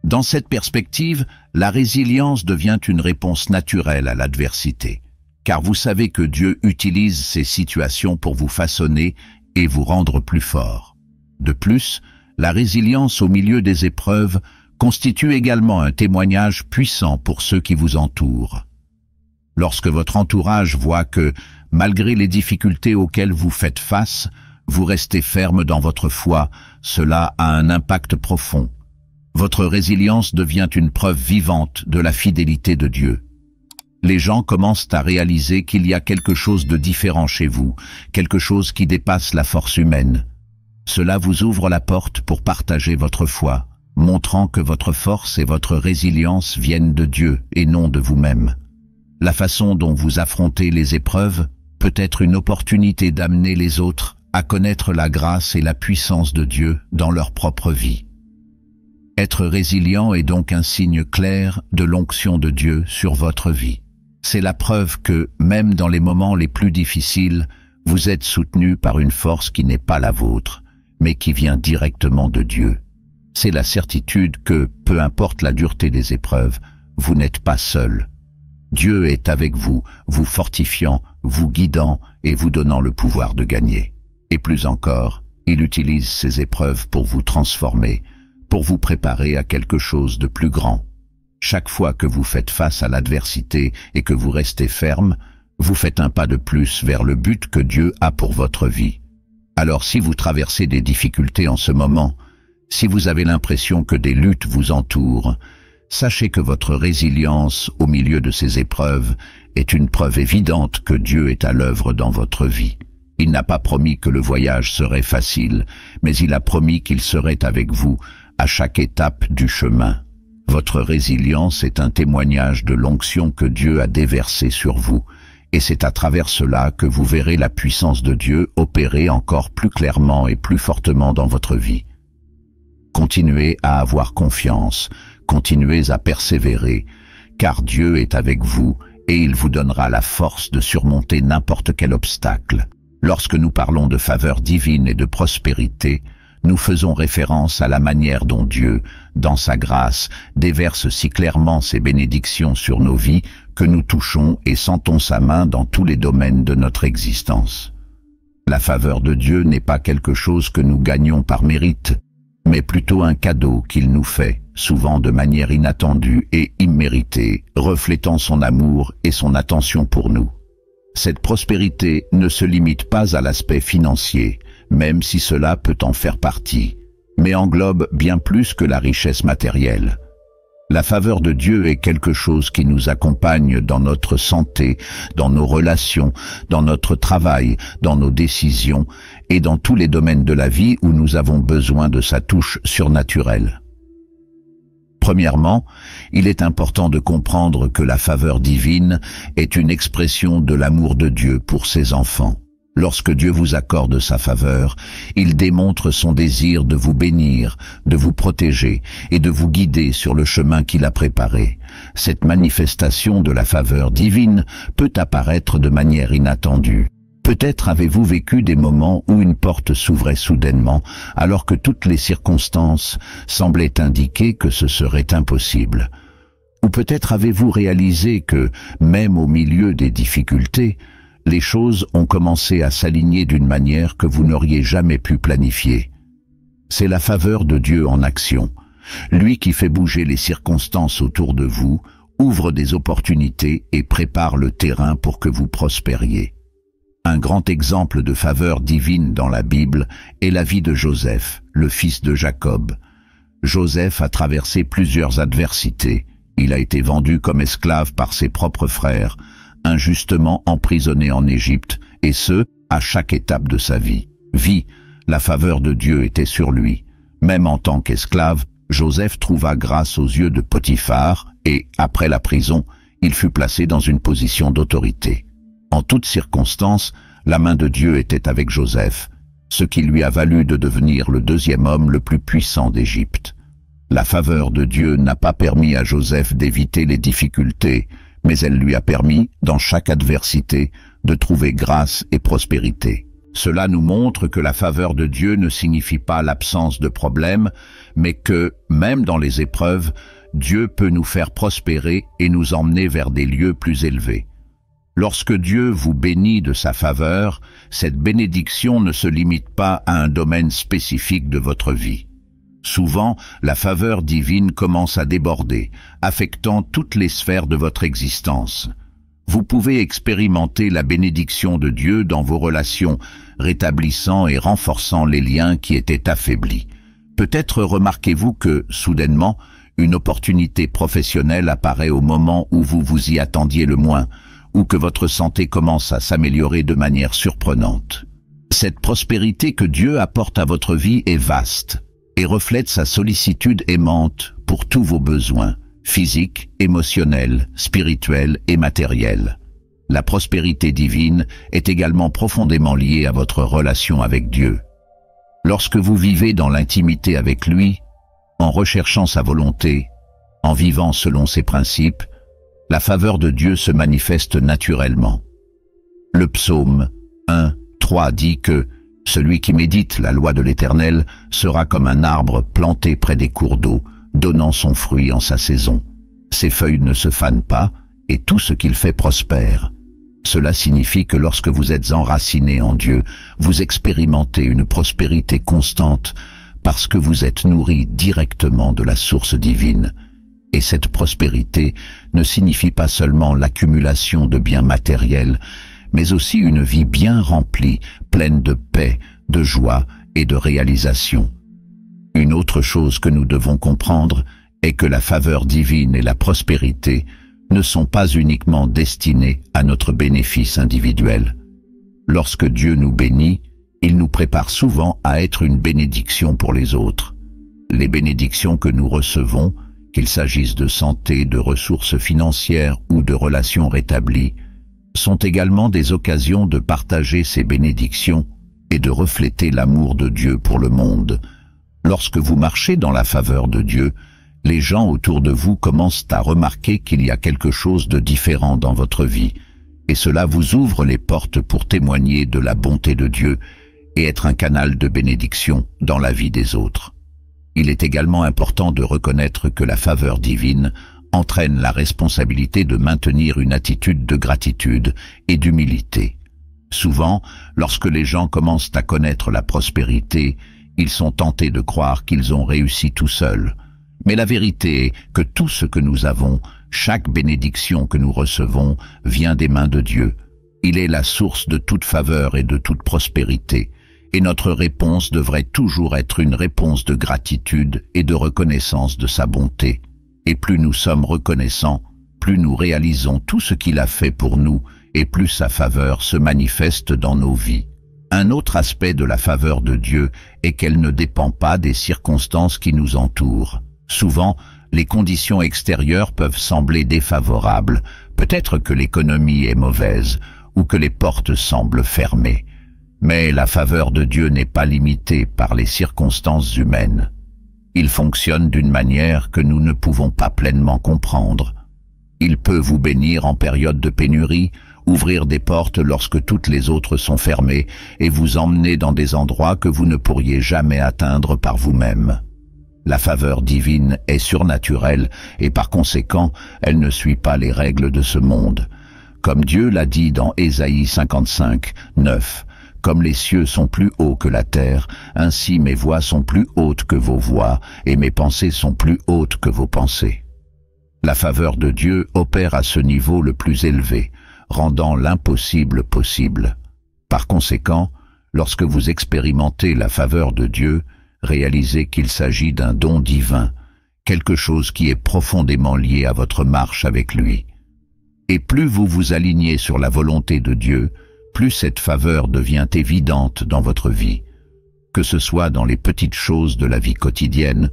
Dans cette perspective, la résilience devient une réponse naturelle à l'adversité, car vous savez que Dieu utilise ces situations pour vous façonner et vous rendre plus fort. De plus, la résilience au milieu des épreuves constitue également un témoignage puissant pour ceux qui vous entourent. Lorsque votre entourage voit que, malgré les difficultés auxquelles vous faites face, vous restez ferme dans votre foi, cela a un impact profond. Votre résilience devient une preuve vivante de la fidélité de Dieu. Les gens commencent à réaliser qu'il y a quelque chose de différent chez vous, quelque chose qui dépasse la force humaine. Cela vous ouvre la porte pour partager votre foi, montrant que votre force et votre résilience viennent de Dieu et non de vous-même. La façon dont vous affrontez les épreuves peut être une opportunité d'amener les autres à connaître la grâce et la puissance de Dieu dans leur propre vie. Être résilient est donc un signe clair de l'onction de Dieu sur votre vie. C'est la preuve que, même dans les moments les plus difficiles, vous êtes soutenu par une force qui n'est pas la vôtre, mais qui vient directement de Dieu. C'est la certitude que, peu importe la dureté des épreuves, vous n'êtes pas seul. Dieu est avec vous, vous fortifiant, vous guidant et vous donnant le pouvoir de gagner. Et plus encore, il utilise ces épreuves pour vous transformer, pour vous préparer à quelque chose de plus grand. Chaque fois que vous faites face à l'adversité et que vous restez ferme, vous faites un pas de plus vers le but que Dieu a pour votre vie. Alors si vous traversez des difficultés en ce moment, si vous avez l'impression que des luttes vous entourent, sachez que votre résilience au milieu de ces épreuves est une preuve évidente que Dieu est à l'œuvre dans votre vie. Il n'a pas promis que le voyage serait facile, mais il a promis qu'il serait avec vous à chaque étape du chemin. Votre résilience est un témoignage de l'onction que Dieu a déversée sur vous, et c'est à travers cela que vous verrez la puissance de Dieu opérer encore plus clairement et plus fortement dans votre vie. Continuez à avoir confiance, continuez à persévérer, car Dieu est avec vous et il vous donnera la force de surmonter n'importe quel obstacle. Lorsque nous parlons de faveur divine et de prospérité, nous faisons référence à la manière dont Dieu, dans sa grâce, déverse si clairement ses bénédictions sur nos vies que nous touchons et sentons sa main dans tous les domaines de notre existence. La faveur de Dieu n'est pas quelque chose que nous gagnons par mérite, mais plutôt un cadeau qu'il nous fait, souvent de manière inattendue et imméritée, reflétant son amour et son attention pour nous. Cette prospérité ne se limite pas à l'aspect financier, même si cela peut en faire partie, mais englobe bien plus que la richesse matérielle. La faveur de Dieu est quelque chose qui nous accompagne dans notre santé, dans nos relations, dans notre travail, dans nos décisions et dans tous les domaines de la vie où nous avons besoin de sa touche surnaturelle. Premièrement, il est important de comprendre que la faveur divine est une expression de l'amour de Dieu pour ses enfants. Lorsque Dieu vous accorde sa faveur, il démontre son désir de vous bénir, de vous protéger et de vous guider sur le chemin qu'il a préparé. Cette manifestation de la faveur divine peut apparaître de manière inattendue. Peut-être avez-vous vécu des moments où une porte s'ouvrait soudainement, alors que toutes les circonstances semblaient indiquer que ce serait impossible. Ou peut-être avez-vous réalisé que, même au milieu des difficultés, les choses ont commencé à s'aligner d'une manière que vous n'auriez jamais pu planifier. C'est la faveur de Dieu en action. Lui qui fait bouger les circonstances autour de vous, ouvre des opportunités et prépare le terrain pour que vous prospériez. Un grand exemple de faveur divine dans la Bible est la vie de Joseph, le fils de Jacob. Joseph a traversé plusieurs adversités. Il a été vendu comme esclave par ses propres frères, injustement emprisonné en Égypte, et ce, à chaque étape de sa vie. La faveur de Dieu était sur lui. Même en tant qu'esclave, Joseph trouva grâce aux yeux de Potiphar et, après la prison, il fut placé dans une position d'autorité. En toutes circonstances, la main de Dieu était avec Joseph, ce qui lui a valu de devenir le deuxième homme le plus puissant d'Égypte. La faveur de Dieu n'a pas permis à Joseph d'éviter les difficultés, mais elle lui a permis, dans chaque adversité, de trouver grâce et prospérité. Cela nous montre que la faveur de Dieu ne signifie pas l'absence de problèmes, mais que, même dans les épreuves, Dieu peut nous faire prospérer et nous emmener vers des lieux plus élevés. Lorsque Dieu vous bénit de sa faveur, cette bénédiction ne se limite pas à un domaine spécifique de votre vie. Souvent, la faveur divine commence à déborder, affectant toutes les sphères de votre existence. Vous pouvez expérimenter la bénédiction de Dieu dans vos relations, rétablissant et renforçant les liens qui étaient affaiblis. Peut-être remarquez-vous que, soudainement, une opportunité professionnelle apparaît au moment où vous vous y attendiez le moins, ou que votre santé commence à s'améliorer de manière surprenante. Cette prospérité que Dieu apporte à votre vie est vaste et reflète sa sollicitude aimante pour tous vos besoins, physiques, émotionnels, spirituels et matériels. La prospérité divine est également profondément liée à votre relation avec Dieu. Lorsque vous vivez dans l'intimité avec lui, en recherchant sa volonté, en vivant selon ses principes, la faveur de Dieu se manifeste naturellement. Le psaume 1:3 dit que « Celui qui médite la loi de l'Éternel sera comme un arbre planté près des cours d'eau, donnant son fruit en sa saison. Ses feuilles ne se fanent pas, et tout ce qu'il fait prospère. » Cela signifie que lorsque vous êtes enraciné en Dieu, vous expérimentez une prospérité constante parce que vous êtes nourri directement de la source divine. Et cette prospérité ne signifie pas seulement l'accumulation de biens matériels, mais aussi une vie bien remplie, pleine de paix, de joie et de réalisation. Une autre chose que nous devons comprendre est que la faveur divine et la prospérité ne sont pas uniquement destinées à notre bénéfice individuel. Lorsque Dieu nous bénit, il nous prépare souvent à être une bénédiction pour les autres. Les bénédictions que nous recevons, qu'il s'agisse de santé, de ressources financières ou de relations rétablies, sont également des occasions de partager ces bénédictions et de refléter l'amour de Dieu pour le monde. Lorsque vous marchez dans la faveur de Dieu, les gens autour de vous commencent à remarquer qu'il y a quelque chose de différent dans votre vie, et cela vous ouvre les portes pour témoigner de la bonté de Dieu et être un canal de bénédiction dans la vie des autres. Il est également important de reconnaître que la faveur divine entraîne la responsabilité de maintenir une attitude de gratitude et d'humilité. Souvent, lorsque les gens commencent à connaître la prospérité, ils sont tentés de croire qu'ils ont réussi tout seuls. Mais la vérité est que tout ce que nous avons, chaque bénédiction que nous recevons, vient des mains de Dieu. Il est la source de toute faveur et de toute prospérité, et notre réponse devrait toujours être une réponse de gratitude et de reconnaissance de sa bonté. Et plus nous sommes reconnaissants, plus nous réalisons tout ce qu'il a fait pour nous, et plus sa faveur se manifeste dans nos vies. Un autre aspect de la faveur de Dieu est qu'elle ne dépend pas des circonstances qui nous entourent. Souvent, les conditions extérieures peuvent sembler défavorables, peut-être que l'économie est mauvaise ou que les portes semblent fermées. Mais la faveur de Dieu n'est pas limitée par les circonstances humaines. Il fonctionne d'une manière que nous ne pouvons pas pleinement comprendre. Il peut vous bénir en période de pénurie, ouvrir des portes lorsque toutes les autres sont fermées et vous emmener dans des endroits que vous ne pourriez jamais atteindre par vous-même. La faveur divine est surnaturelle et par conséquent, elle ne suit pas les règles de ce monde. Comme Dieu l'a dit dans Ésaïe 55, 9, « Comme les cieux sont plus hauts que la terre, ainsi mes voies sont plus hautes que vos voies, et mes pensées sont plus hautes que vos pensées. » La faveur de Dieu opère à ce niveau le plus élevé, rendant l'impossible possible. Par conséquent, lorsque vous expérimentez la faveur de Dieu, réalisez qu'il s'agit d'un don divin, quelque chose qui est profondément lié à votre marche avec lui. Et plus vous vous alignez sur la volonté de Dieu, plus cette faveur devient évidente dans votre vie, que ce soit dans les petites choses de la vie quotidienne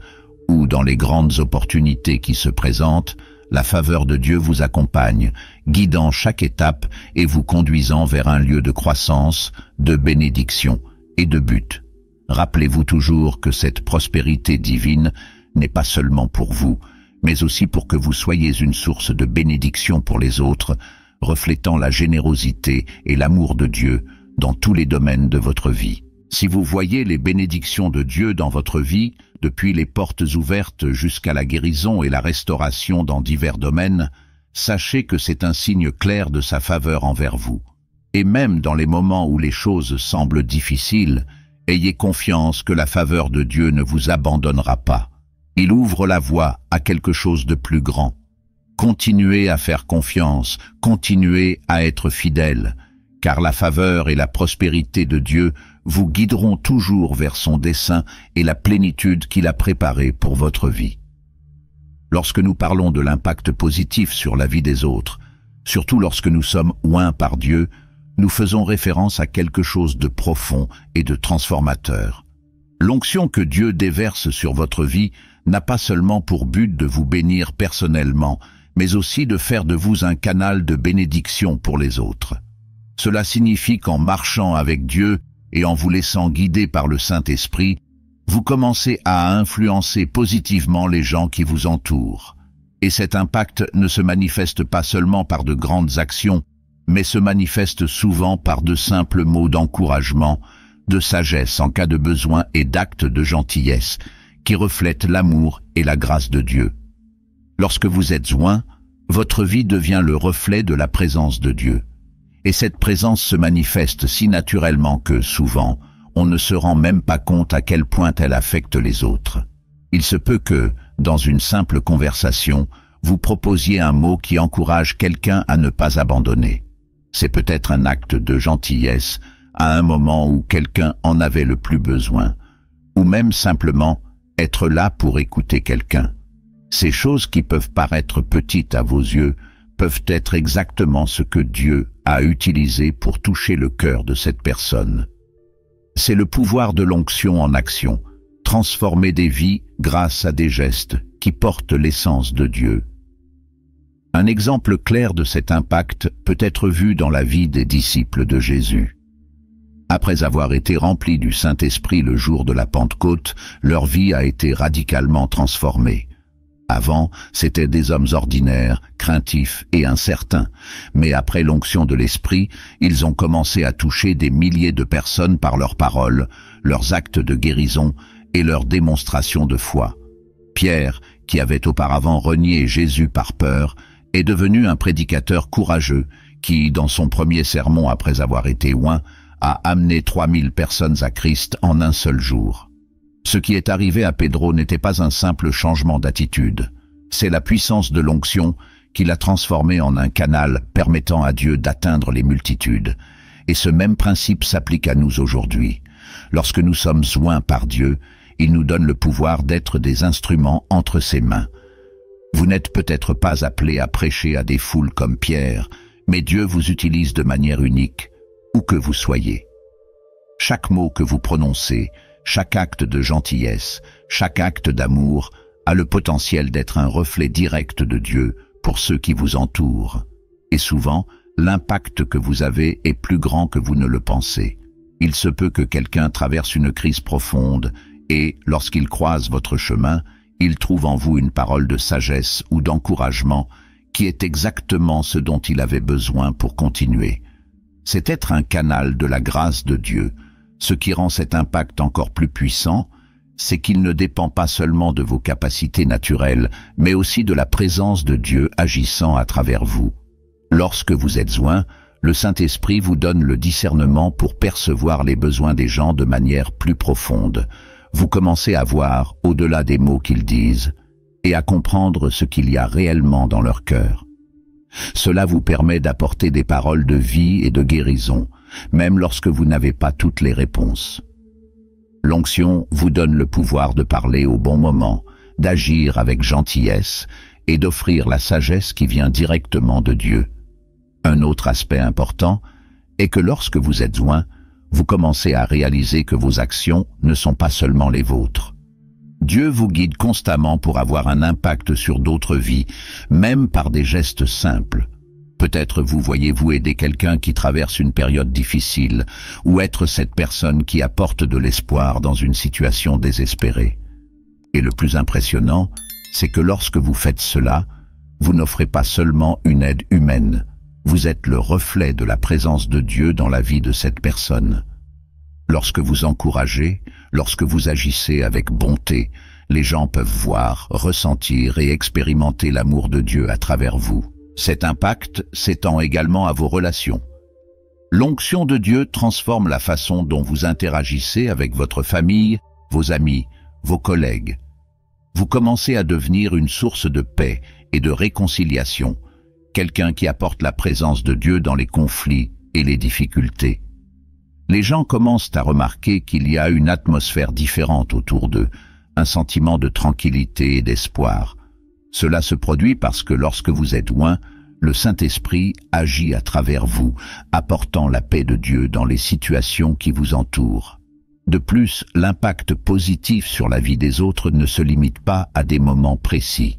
ou dans les grandes opportunités qui se présentent. La faveur de Dieu vous accompagne, guidant chaque étape et vous conduisant vers un lieu de croissance, de bénédiction et de but. Rappelez-vous toujours que cette prospérité divine n'est pas seulement pour vous, mais aussi pour que vous soyez une source de bénédiction pour les autres, reflétant la générosité et l'amour de Dieu dans tous les domaines de votre vie. Si vous voyez les bénédictions de Dieu dans votre vie, depuis les portes ouvertes jusqu'à la guérison et la restauration dans divers domaines, sachez que c'est un signe clair de sa faveur envers vous. Et même dans les moments où les choses semblent difficiles, ayez confiance que la faveur de Dieu ne vous abandonnera pas. Il ouvre la voie à quelque chose de plus grand. Continuez à faire confiance, continuez à être fidèle, car la faveur et la prospérité de Dieu vous guideront toujours vers son dessein et la plénitude qu'il a préparée pour votre vie. Lorsque nous parlons de l'impact positif sur la vie des autres, surtout lorsque nous sommes oints par Dieu, nous faisons référence à quelque chose de profond et de transformateur. L'onction que Dieu déverse sur votre vie n'a pas seulement pour but de vous bénir personnellement, mais aussi de faire de vous un canal de bénédiction pour les autres. Cela signifie qu'en marchant avec Dieu et en vous laissant guider par le Saint-Esprit, vous commencez à influencer positivement les gens qui vous entourent. Et cet impact ne se manifeste pas seulement par de grandes actions, mais se manifeste souvent par de simples mots d'encouragement, de sagesse en cas de besoin et d'actes de gentillesse, qui reflètent l'amour et la grâce de Dieu. Lorsque vous êtes oint, votre vie devient le reflet de la présence de Dieu. Et cette présence se manifeste si naturellement que, souvent, on ne se rend même pas compte à quel point elle affecte les autres. Il se peut que, dans une simple conversation, vous proposiez un mot qui encourage quelqu'un à ne pas abandonner. C'est peut-être un acte de gentillesse à un moment où quelqu'un en avait le plus besoin, ou même simplement être là pour écouter quelqu'un. Ces choses qui peuvent paraître petites à vos yeux peuvent être exactement ce que Dieu a utilisé pour toucher le cœur de cette personne. C'est le pouvoir de l'onction en action, transformer des vies grâce à des gestes qui portent l'essence de Dieu. Un exemple clair de cet impact peut être vu dans la vie des disciples de Jésus. Après avoir été remplis du Saint-Esprit le jour de la Pentecôte, leur vie a été radicalement transformée. Avant, c'étaient des hommes ordinaires, craintifs et incertains, mais après l'onction de l'Esprit, ils ont commencé à toucher des milliers de personnes par leurs paroles, leurs actes de guérison et leurs démonstrations de foi. Pierre, qui avait auparavant renié Jésus par peur, est devenu un prédicateur courageux qui, dans son premier sermon après avoir été oint, a amené 3000 personnes à Christ en un seul jour. Ce qui est arrivé à Pedro n'était pas un simple changement d'attitude. C'est la puissance de l'onction qui l'a transformé en un canal permettant à Dieu d'atteindre les multitudes. Et ce même principe s'applique à nous aujourd'hui. Lorsque nous sommes oints par Dieu, il nous donne le pouvoir d'être des instruments entre ses mains. Vous n'êtes peut-être pas appelé à prêcher à des foules comme Pierre, mais Dieu vous utilise de manière unique, où que vous soyez. Chaque mot que vous prononcez, chaque acte de gentillesse, chaque acte d'amour a le potentiel d'être un reflet direct de Dieu pour ceux qui vous entourent. Et souvent, l'impact que vous avez est plus grand que vous ne le pensez. Il se peut que quelqu'un traverse une crise profonde et, lorsqu'il croise votre chemin, il trouve en vous une parole de sagesse ou d'encouragement qui est exactement ce dont il avait besoin pour continuer. C'est être un canal de la grâce de Dieu. Ce qui rend cet impact encore plus puissant, c'est qu'il ne dépend pas seulement de vos capacités naturelles, mais aussi de la présence de Dieu agissant à travers vous. Lorsque vous êtes oint, le Saint-Esprit vous donne le discernement pour percevoir les besoins des gens de manière plus profonde. Vous commencez à voir au-delà des mots qu'ils disent et à comprendre ce qu'il y a réellement dans leur cœur. Cela vous permet d'apporter des paroles de vie et de guérison, même lorsque vous n'avez pas toutes les réponses. L'onction vous donne le pouvoir de parler au bon moment, d'agir avec gentillesse et d'offrir la sagesse qui vient directement de Dieu. Un autre aspect important est que lorsque vous êtes oint, vous commencez à réaliser que vos actions ne sont pas seulement les vôtres. Dieu vous guide constamment pour avoir un impact sur d'autres vies, même par des gestes simples. Peut-être vous voyez-vous aider quelqu'un qui traverse une période difficile, ou être cette personne qui apporte de l'espoir dans une situation désespérée. Et le plus impressionnant, c'est que lorsque vous faites cela, vous n'offrez pas seulement une aide humaine, vous êtes le reflet de la présence de Dieu dans la vie de cette personne. Lorsque vous encouragez, lorsque vous agissez avec bonté, les gens peuvent voir, ressentir et expérimenter l'amour de Dieu à travers vous. Cet impact s'étend également à vos relations. L'onction de Dieu transforme la façon dont vous interagissez avec votre famille, vos amis, vos collègues. Vous commencez à devenir une source de paix et de réconciliation, quelqu'un qui apporte la présence de Dieu dans les conflits et les difficultés. Les gens commencent à remarquer qu'il y a une atmosphère différente autour d'eux, un sentiment de tranquillité et d'espoir. Cela se produit parce que lorsque vous êtes oint, le Saint-Esprit agit à travers vous, apportant la paix de Dieu dans les situations qui vous entourent. De plus, l'impact positif sur la vie des autres ne se limite pas à des moments précis.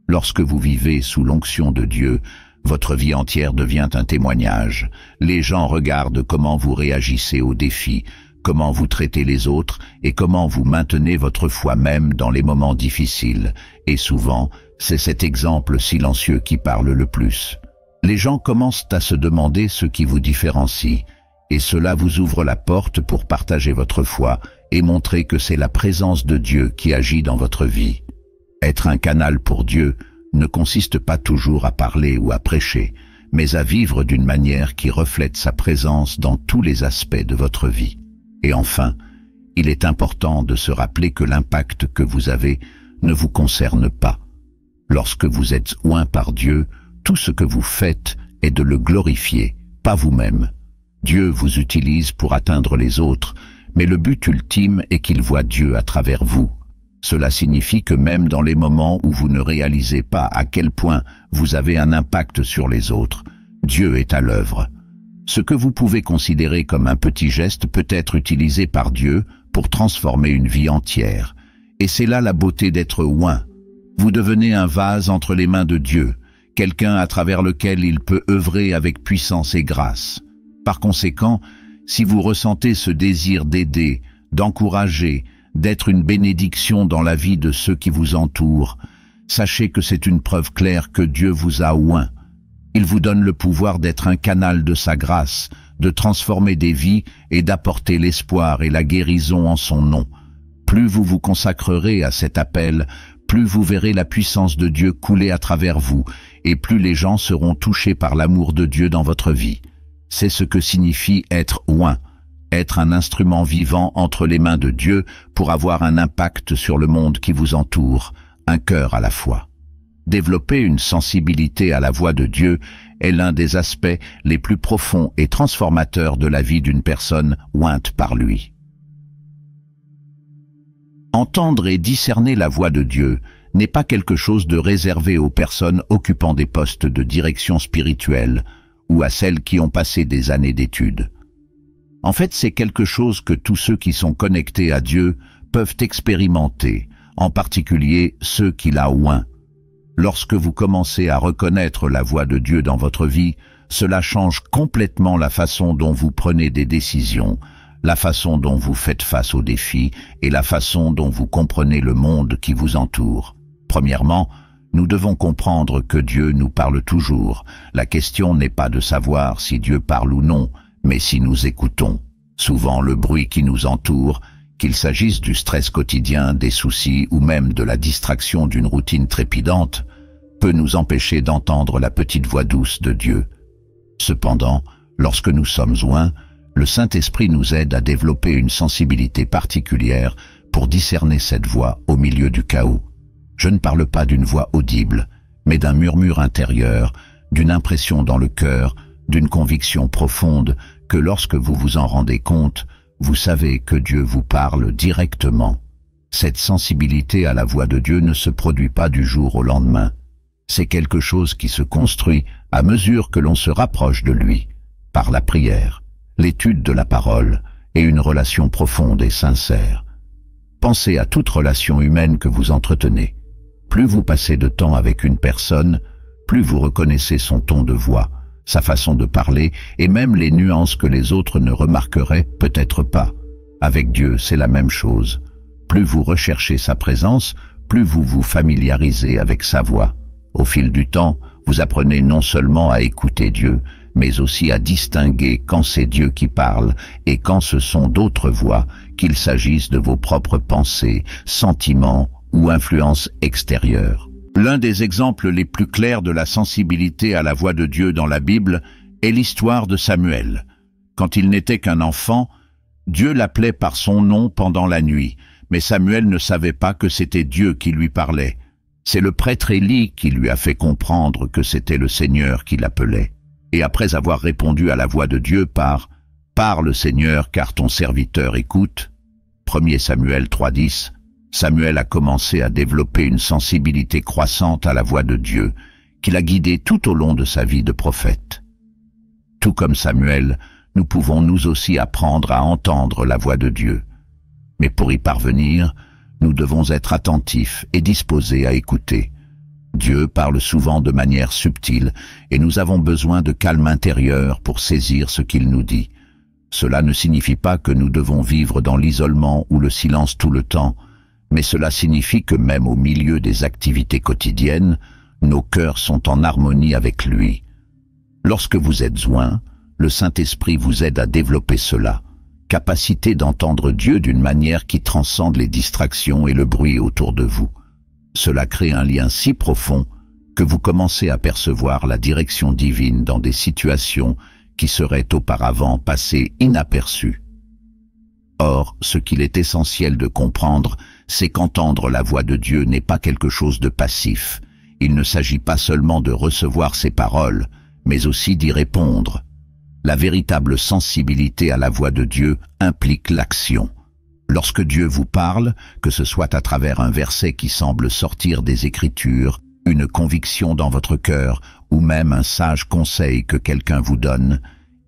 Lorsque vous vivez sous l'onction de Dieu, votre vie entière devient un témoignage. Les gens regardent comment vous réagissez aux défis, comment vous traitez les autres et comment vous maintenez votre foi même dans les moments difficiles. Et souvent, c'est cet exemple silencieux qui parle le plus. Les gens commencent à se demander ce qui vous différencie, et cela vous ouvre la porte pour partager votre foi et montrer que c'est la présence de Dieu qui agit dans votre vie. Être un canal pour Dieu ne consiste pas toujours à parler ou à prêcher, mais à vivre d'une manière qui reflète sa présence dans tous les aspects de votre vie. Et enfin, il est important de se rappeler que l'impact que vous avez ne vous concerne pas. Lorsque vous êtes oint par Dieu, tout ce que vous faites est de le glorifier, pas vous-même. Dieu vous utilise pour atteindre les autres, mais le but ultime est qu'il voit Dieu à travers vous. Cela signifie que même dans les moments où vous ne réalisez pas à quel point vous avez un impact sur les autres, Dieu est à l'œuvre. Ce que vous pouvez considérer comme un petit geste peut être utilisé par Dieu pour transformer une vie entière. Et c'est là la beauté d'être oint. Vous devenez un vase entre les mains de Dieu, quelqu'un à travers lequel il peut œuvrer avec puissance et grâce. Par conséquent, si vous ressentez ce désir d'aider, d'encourager, d'être une bénédiction dans la vie de ceux qui vous entourent, sachez que c'est une preuve claire que Dieu vous a oint. Il vous donne le pouvoir d'être un canal de sa grâce, de transformer des vies et d'apporter l'espoir et la guérison en son nom. Plus vous vous consacrerez à cet appel, plus vous verrez la puissance de Dieu couler à travers vous, et plus les gens seront touchés par l'amour de Dieu dans votre vie. C'est ce que signifie être oint, être un instrument vivant entre les mains de Dieu pour avoir un impact sur le monde qui vous entoure, un cœur à la fois. Développer une sensibilité à la voix de Dieu est l'un des aspects les plus profonds et transformateurs de la vie d'une personne ointe par lui. Entendre et discerner la voix de Dieu n'est pas quelque chose de réservé aux personnes occupant des postes de direction spirituelle ou à celles qui ont passé des années d'études. En fait, c'est quelque chose que tous ceux qui sont connectés à Dieu peuvent expérimenter, en particulier ceux qui la oint. Lorsque vous commencez à reconnaître la voix de Dieu dans votre vie, cela change complètement la façon dont vous prenez des décisions, la façon dont vous faites face aux défis et la façon dont vous comprenez le monde qui vous entoure. Premièrement, nous devons comprendre que Dieu nous parle toujours. La question n'est pas de savoir si Dieu parle ou non, mais si nous écoutons. Souvent, le bruit qui nous entoure, qu'il s'agisse du stress quotidien, des soucis ou même de la distraction d'une routine trépidante, peut nous empêcher d'entendre la petite voix douce de Dieu. Cependant, lorsque nous sommes loin, le Saint-Esprit nous aide à développer une sensibilité particulière pour discerner cette voix au milieu du chaos. Je ne parle pas d'une voix audible, mais d'un murmure intérieur, d'une impression dans le cœur, d'une conviction profonde que lorsque vous vous en rendez compte, vous savez que Dieu vous parle directement. Cette sensibilité à la voix de Dieu ne se produit pas du jour au lendemain. C'est quelque chose qui se construit à mesure que l'on se rapproche de lui, par la prière, l'étude de la parole et une relation profonde et sincère. Pensez à toute relation humaine que vous entretenez. Plus vous passez de temps avec une personne, plus vous reconnaissez son ton de voix, sa façon de parler et même les nuances que les autres ne remarqueraient peut-être pas. Avec Dieu, c'est la même chose. Plus vous recherchez sa présence, plus vous vous familiarisez avec sa voix. Au fil du temps, vous apprenez non seulement à écouter Dieu, mais aussi à distinguer quand c'est Dieu qui parle et quand ce sont d'autres voix, qu'il s'agisse de vos propres pensées, sentiments ou influences extérieures. L'un des exemples les plus clairs de la sensibilité à la voix de Dieu dans la Bible est l'histoire de Samuel. Quand il n'était qu'un enfant, Dieu l'appelait par son nom pendant la nuit, mais Samuel ne savait pas que c'était Dieu qui lui parlait. C'est le prêtre Élie qui lui a fait comprendre que c'était le Seigneur qui l'appelait. Et après avoir répondu à la voix de Dieu par « Parle Seigneur, car ton serviteur écoute » 1 Samuel 3,10, Samuel a commencé à développer une sensibilité croissante à la voix de Dieu, qui l'a guidé tout au long de sa vie de prophète. Tout comme Samuel, nous pouvons nous aussi apprendre à entendre la voix de Dieu. Mais pour y parvenir, nous devons être attentifs et disposés à écouter. Dieu parle souvent de manière subtile et nous avons besoin de calme intérieur pour saisir ce qu'il nous dit. Cela ne signifie pas que nous devons vivre dans l'isolement ou le silence tout le temps, mais cela signifie que même au milieu des activités quotidiennes, nos cœurs sont en harmonie avec lui. Lorsque vous êtes loin, le Saint-Esprit vous aide à développer cela, capacité d'entendre Dieu d'une manière qui transcende les distractions et le bruit autour de vous. Cela crée un lien si profond que vous commencez à percevoir la direction divine dans des situations qui seraient auparavant passées inaperçues. Or, ce qu'il est essentiel de comprendre, c'est qu'entendre la voix de Dieu n'est pas quelque chose de passif. Il ne s'agit pas seulement de recevoir ses paroles, mais aussi d'y répondre. La véritable sensibilité à la voix de Dieu implique l'action. Lorsque Dieu vous parle, que ce soit à travers un verset qui semble sortir des Écritures, une conviction dans votre cœur ou même un sage conseil que quelqu'un vous donne,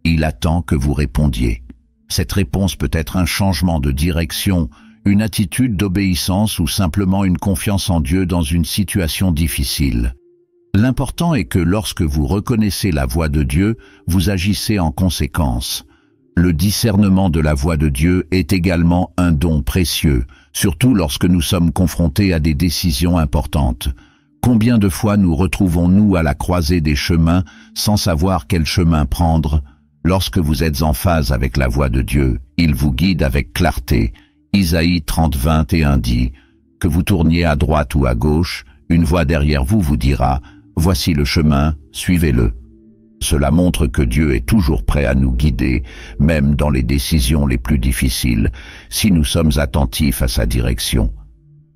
il attend que vous répondiez. Cette réponse peut être un changement de direction, une attitude d'obéissance ou simplement une confiance en Dieu dans une situation difficile. L'important est que lorsque vous reconnaissez la voix de Dieu, vous agissez en conséquence. Le discernement de la voix de Dieu est également un don précieux, surtout lorsque nous sommes confrontés à des décisions importantes. Combien de fois nous retrouvons-nous à la croisée des chemins sans savoir quel chemin prendre? Lorsque vous êtes en phase avec la voix de Dieu, il vous guide avec clarté. Isaïe 30:21 dit « Que vous tourniez à droite ou à gauche, une voix derrière vous vous dira « Voici le chemin, suivez-le ». Cela montre que Dieu est toujours prêt à nous guider, même dans les décisions les plus difficiles, si nous sommes attentifs à sa direction.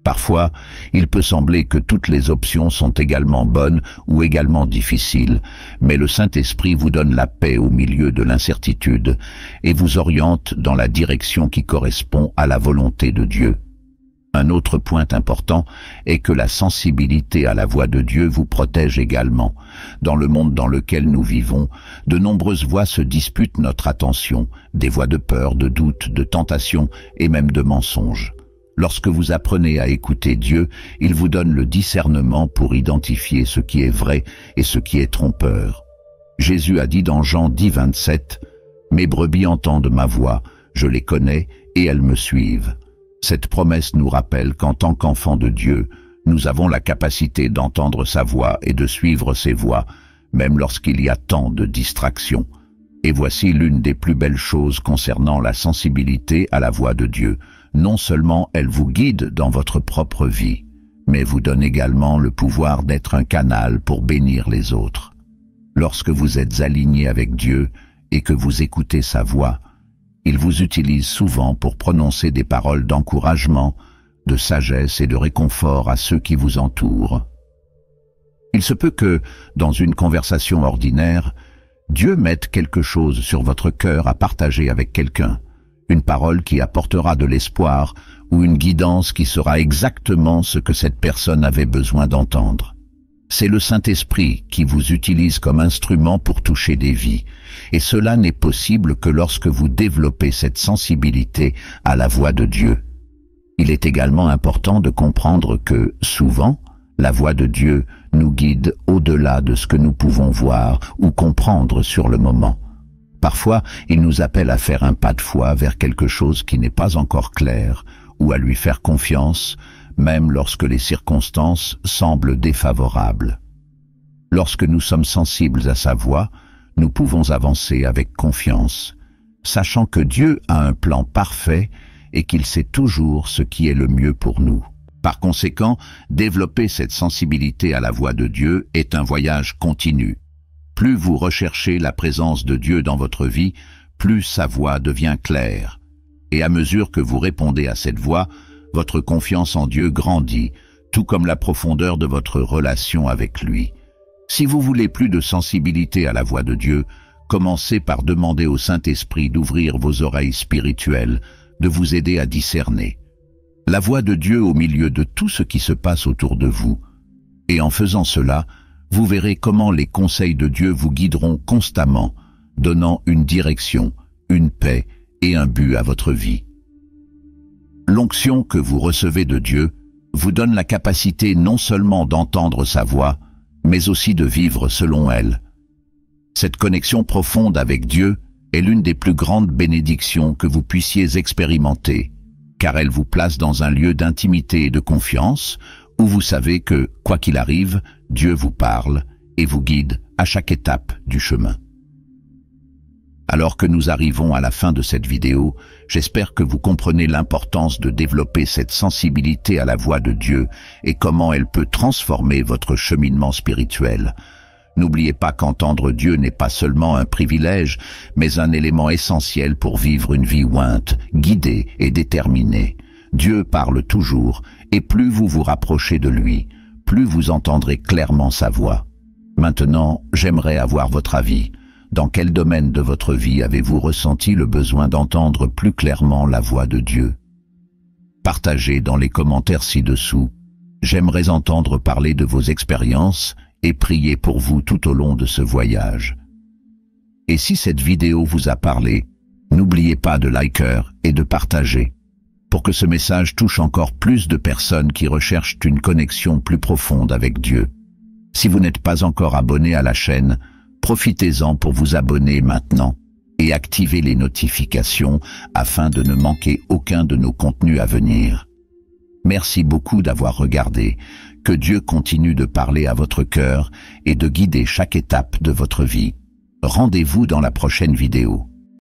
Parfois, il peut sembler que toutes les options sont également bonnes ou également difficiles, mais le Saint-Esprit vous donne la paix au milieu de l'incertitude et vous oriente dans la direction qui correspond à la volonté de Dieu. Un autre point important est que la sensibilité à la voix de Dieu vous protège également. Dans le monde dans lequel nous vivons, de nombreuses voix se disputent notre attention, des voix de peur, de doute, de tentation et même de mensonges. Lorsque vous apprenez à écouter Dieu, il vous donne le discernement pour identifier ce qui est vrai et ce qui est trompeur. Jésus a dit dans Jean 10:27, « Mes brebis entendent ma voix, Je les connais et elles me suivent. Cette promesse nous rappelle qu'en tant qu'enfants de Dieu, nous avons la capacité d'entendre sa voix et de suivre ses voies, même lorsqu'il y a tant de distractions. Et voici l'une des plus belles choses concernant la sensibilité à la voix de Dieu. Non seulement elle vous guide dans votre propre vie, mais vous donne également le pouvoir d'être un canal pour bénir les autres. Lorsque vous êtes aligné avec Dieu et que vous écoutez sa voix, il vous utilise souvent pour prononcer des paroles d'encouragement, de sagesse et de réconfort à ceux qui vous entourent. Il se peut que, dans une conversation ordinaire, Dieu mette quelque chose sur votre cœur à partager avec quelqu'un, une parole qui apportera de l'espoir ou une guidance qui sera exactement ce que cette personne avait besoin d'entendre. C'est le Saint-Esprit qui vous utilise comme instrument pour toucher des vies, et cela n'est possible que lorsque vous développez cette sensibilité à la voix de Dieu. Il est également important de comprendre que, souvent, la voix de Dieu nous guide au-delà de ce que nous pouvons voir ou comprendre sur le moment. Parfois, il nous appelle à faire un pas de foi vers quelque chose qui n'est pas encore clair, ou à lui faire confiance, même lorsque les circonstances semblent défavorables. Lorsque nous sommes sensibles à sa voix, nous pouvons avancer avec confiance, sachant que Dieu a un plan parfait et qu'il sait toujours ce qui est le mieux pour nous. Par conséquent, développer cette sensibilité à la voix de Dieu est un voyage continu. Plus vous recherchez la présence de Dieu dans votre vie, plus sa voix devient claire. Et à mesure que vous répondez à cette voix, votre confiance en Dieu grandit, tout comme la profondeur de votre relation avec lui. Si vous voulez plus de sensibilité à la voix de Dieu, commencez par demander au Saint-Esprit d'ouvrir vos oreilles spirituelles, de vous aider à discerner la voix de Dieu au milieu de tout ce qui se passe autour de vous. Et en faisant cela, vous verrez comment les conseils de Dieu vous guideront constamment, donnant une direction, une paix et un but à votre vie. L'onction que vous recevez de Dieu vous donne la capacité non seulement d'entendre sa voix, mais aussi de vivre selon elle. Cette connexion profonde avec Dieu est l'une des plus grandes bénédictions que vous puissiez expérimenter, car elle vous place dans un lieu d'intimité et de confiance, où vous savez que, quoi qu'il arrive, Dieu vous parle et vous guide à chaque étape du chemin. Alors que nous arrivons à la fin de cette vidéo, j'espère que vous comprenez l'importance de développer cette sensibilité à la voix de Dieu et comment elle peut transformer votre cheminement spirituel. N'oubliez pas qu'entendre Dieu n'est pas seulement un privilège, mais un élément essentiel pour vivre une vie ointe, guidée et déterminée. Dieu parle toujours, et plus vous vous rapprochez de lui, plus vous entendrez clairement sa voix. Maintenant, j'aimerais avoir votre avis. Dans quel domaine de votre vie avez-vous ressenti le besoin d'entendre plus clairement la voix de Dieu? Partagez dans les commentaires ci-dessous. J'aimerais entendre parler de vos expériences et prier pour vous tout au long de ce voyage. Et si cette vidéo vous a parlé, n'oubliez pas de liker et de partager, pour que ce message touche encore plus de personnes qui recherchent une connexion plus profonde avec Dieu. Si vous n'êtes pas encore abonné à la chaîne, profitez-en pour vous abonner maintenant et activer les notifications afin de ne manquer aucun de nos contenus à venir. Merci beaucoup d'avoir regardé. Que Dieu continue de parler à votre cœur et de guider chaque étape de votre vie. Rendez-vous dans la prochaine vidéo.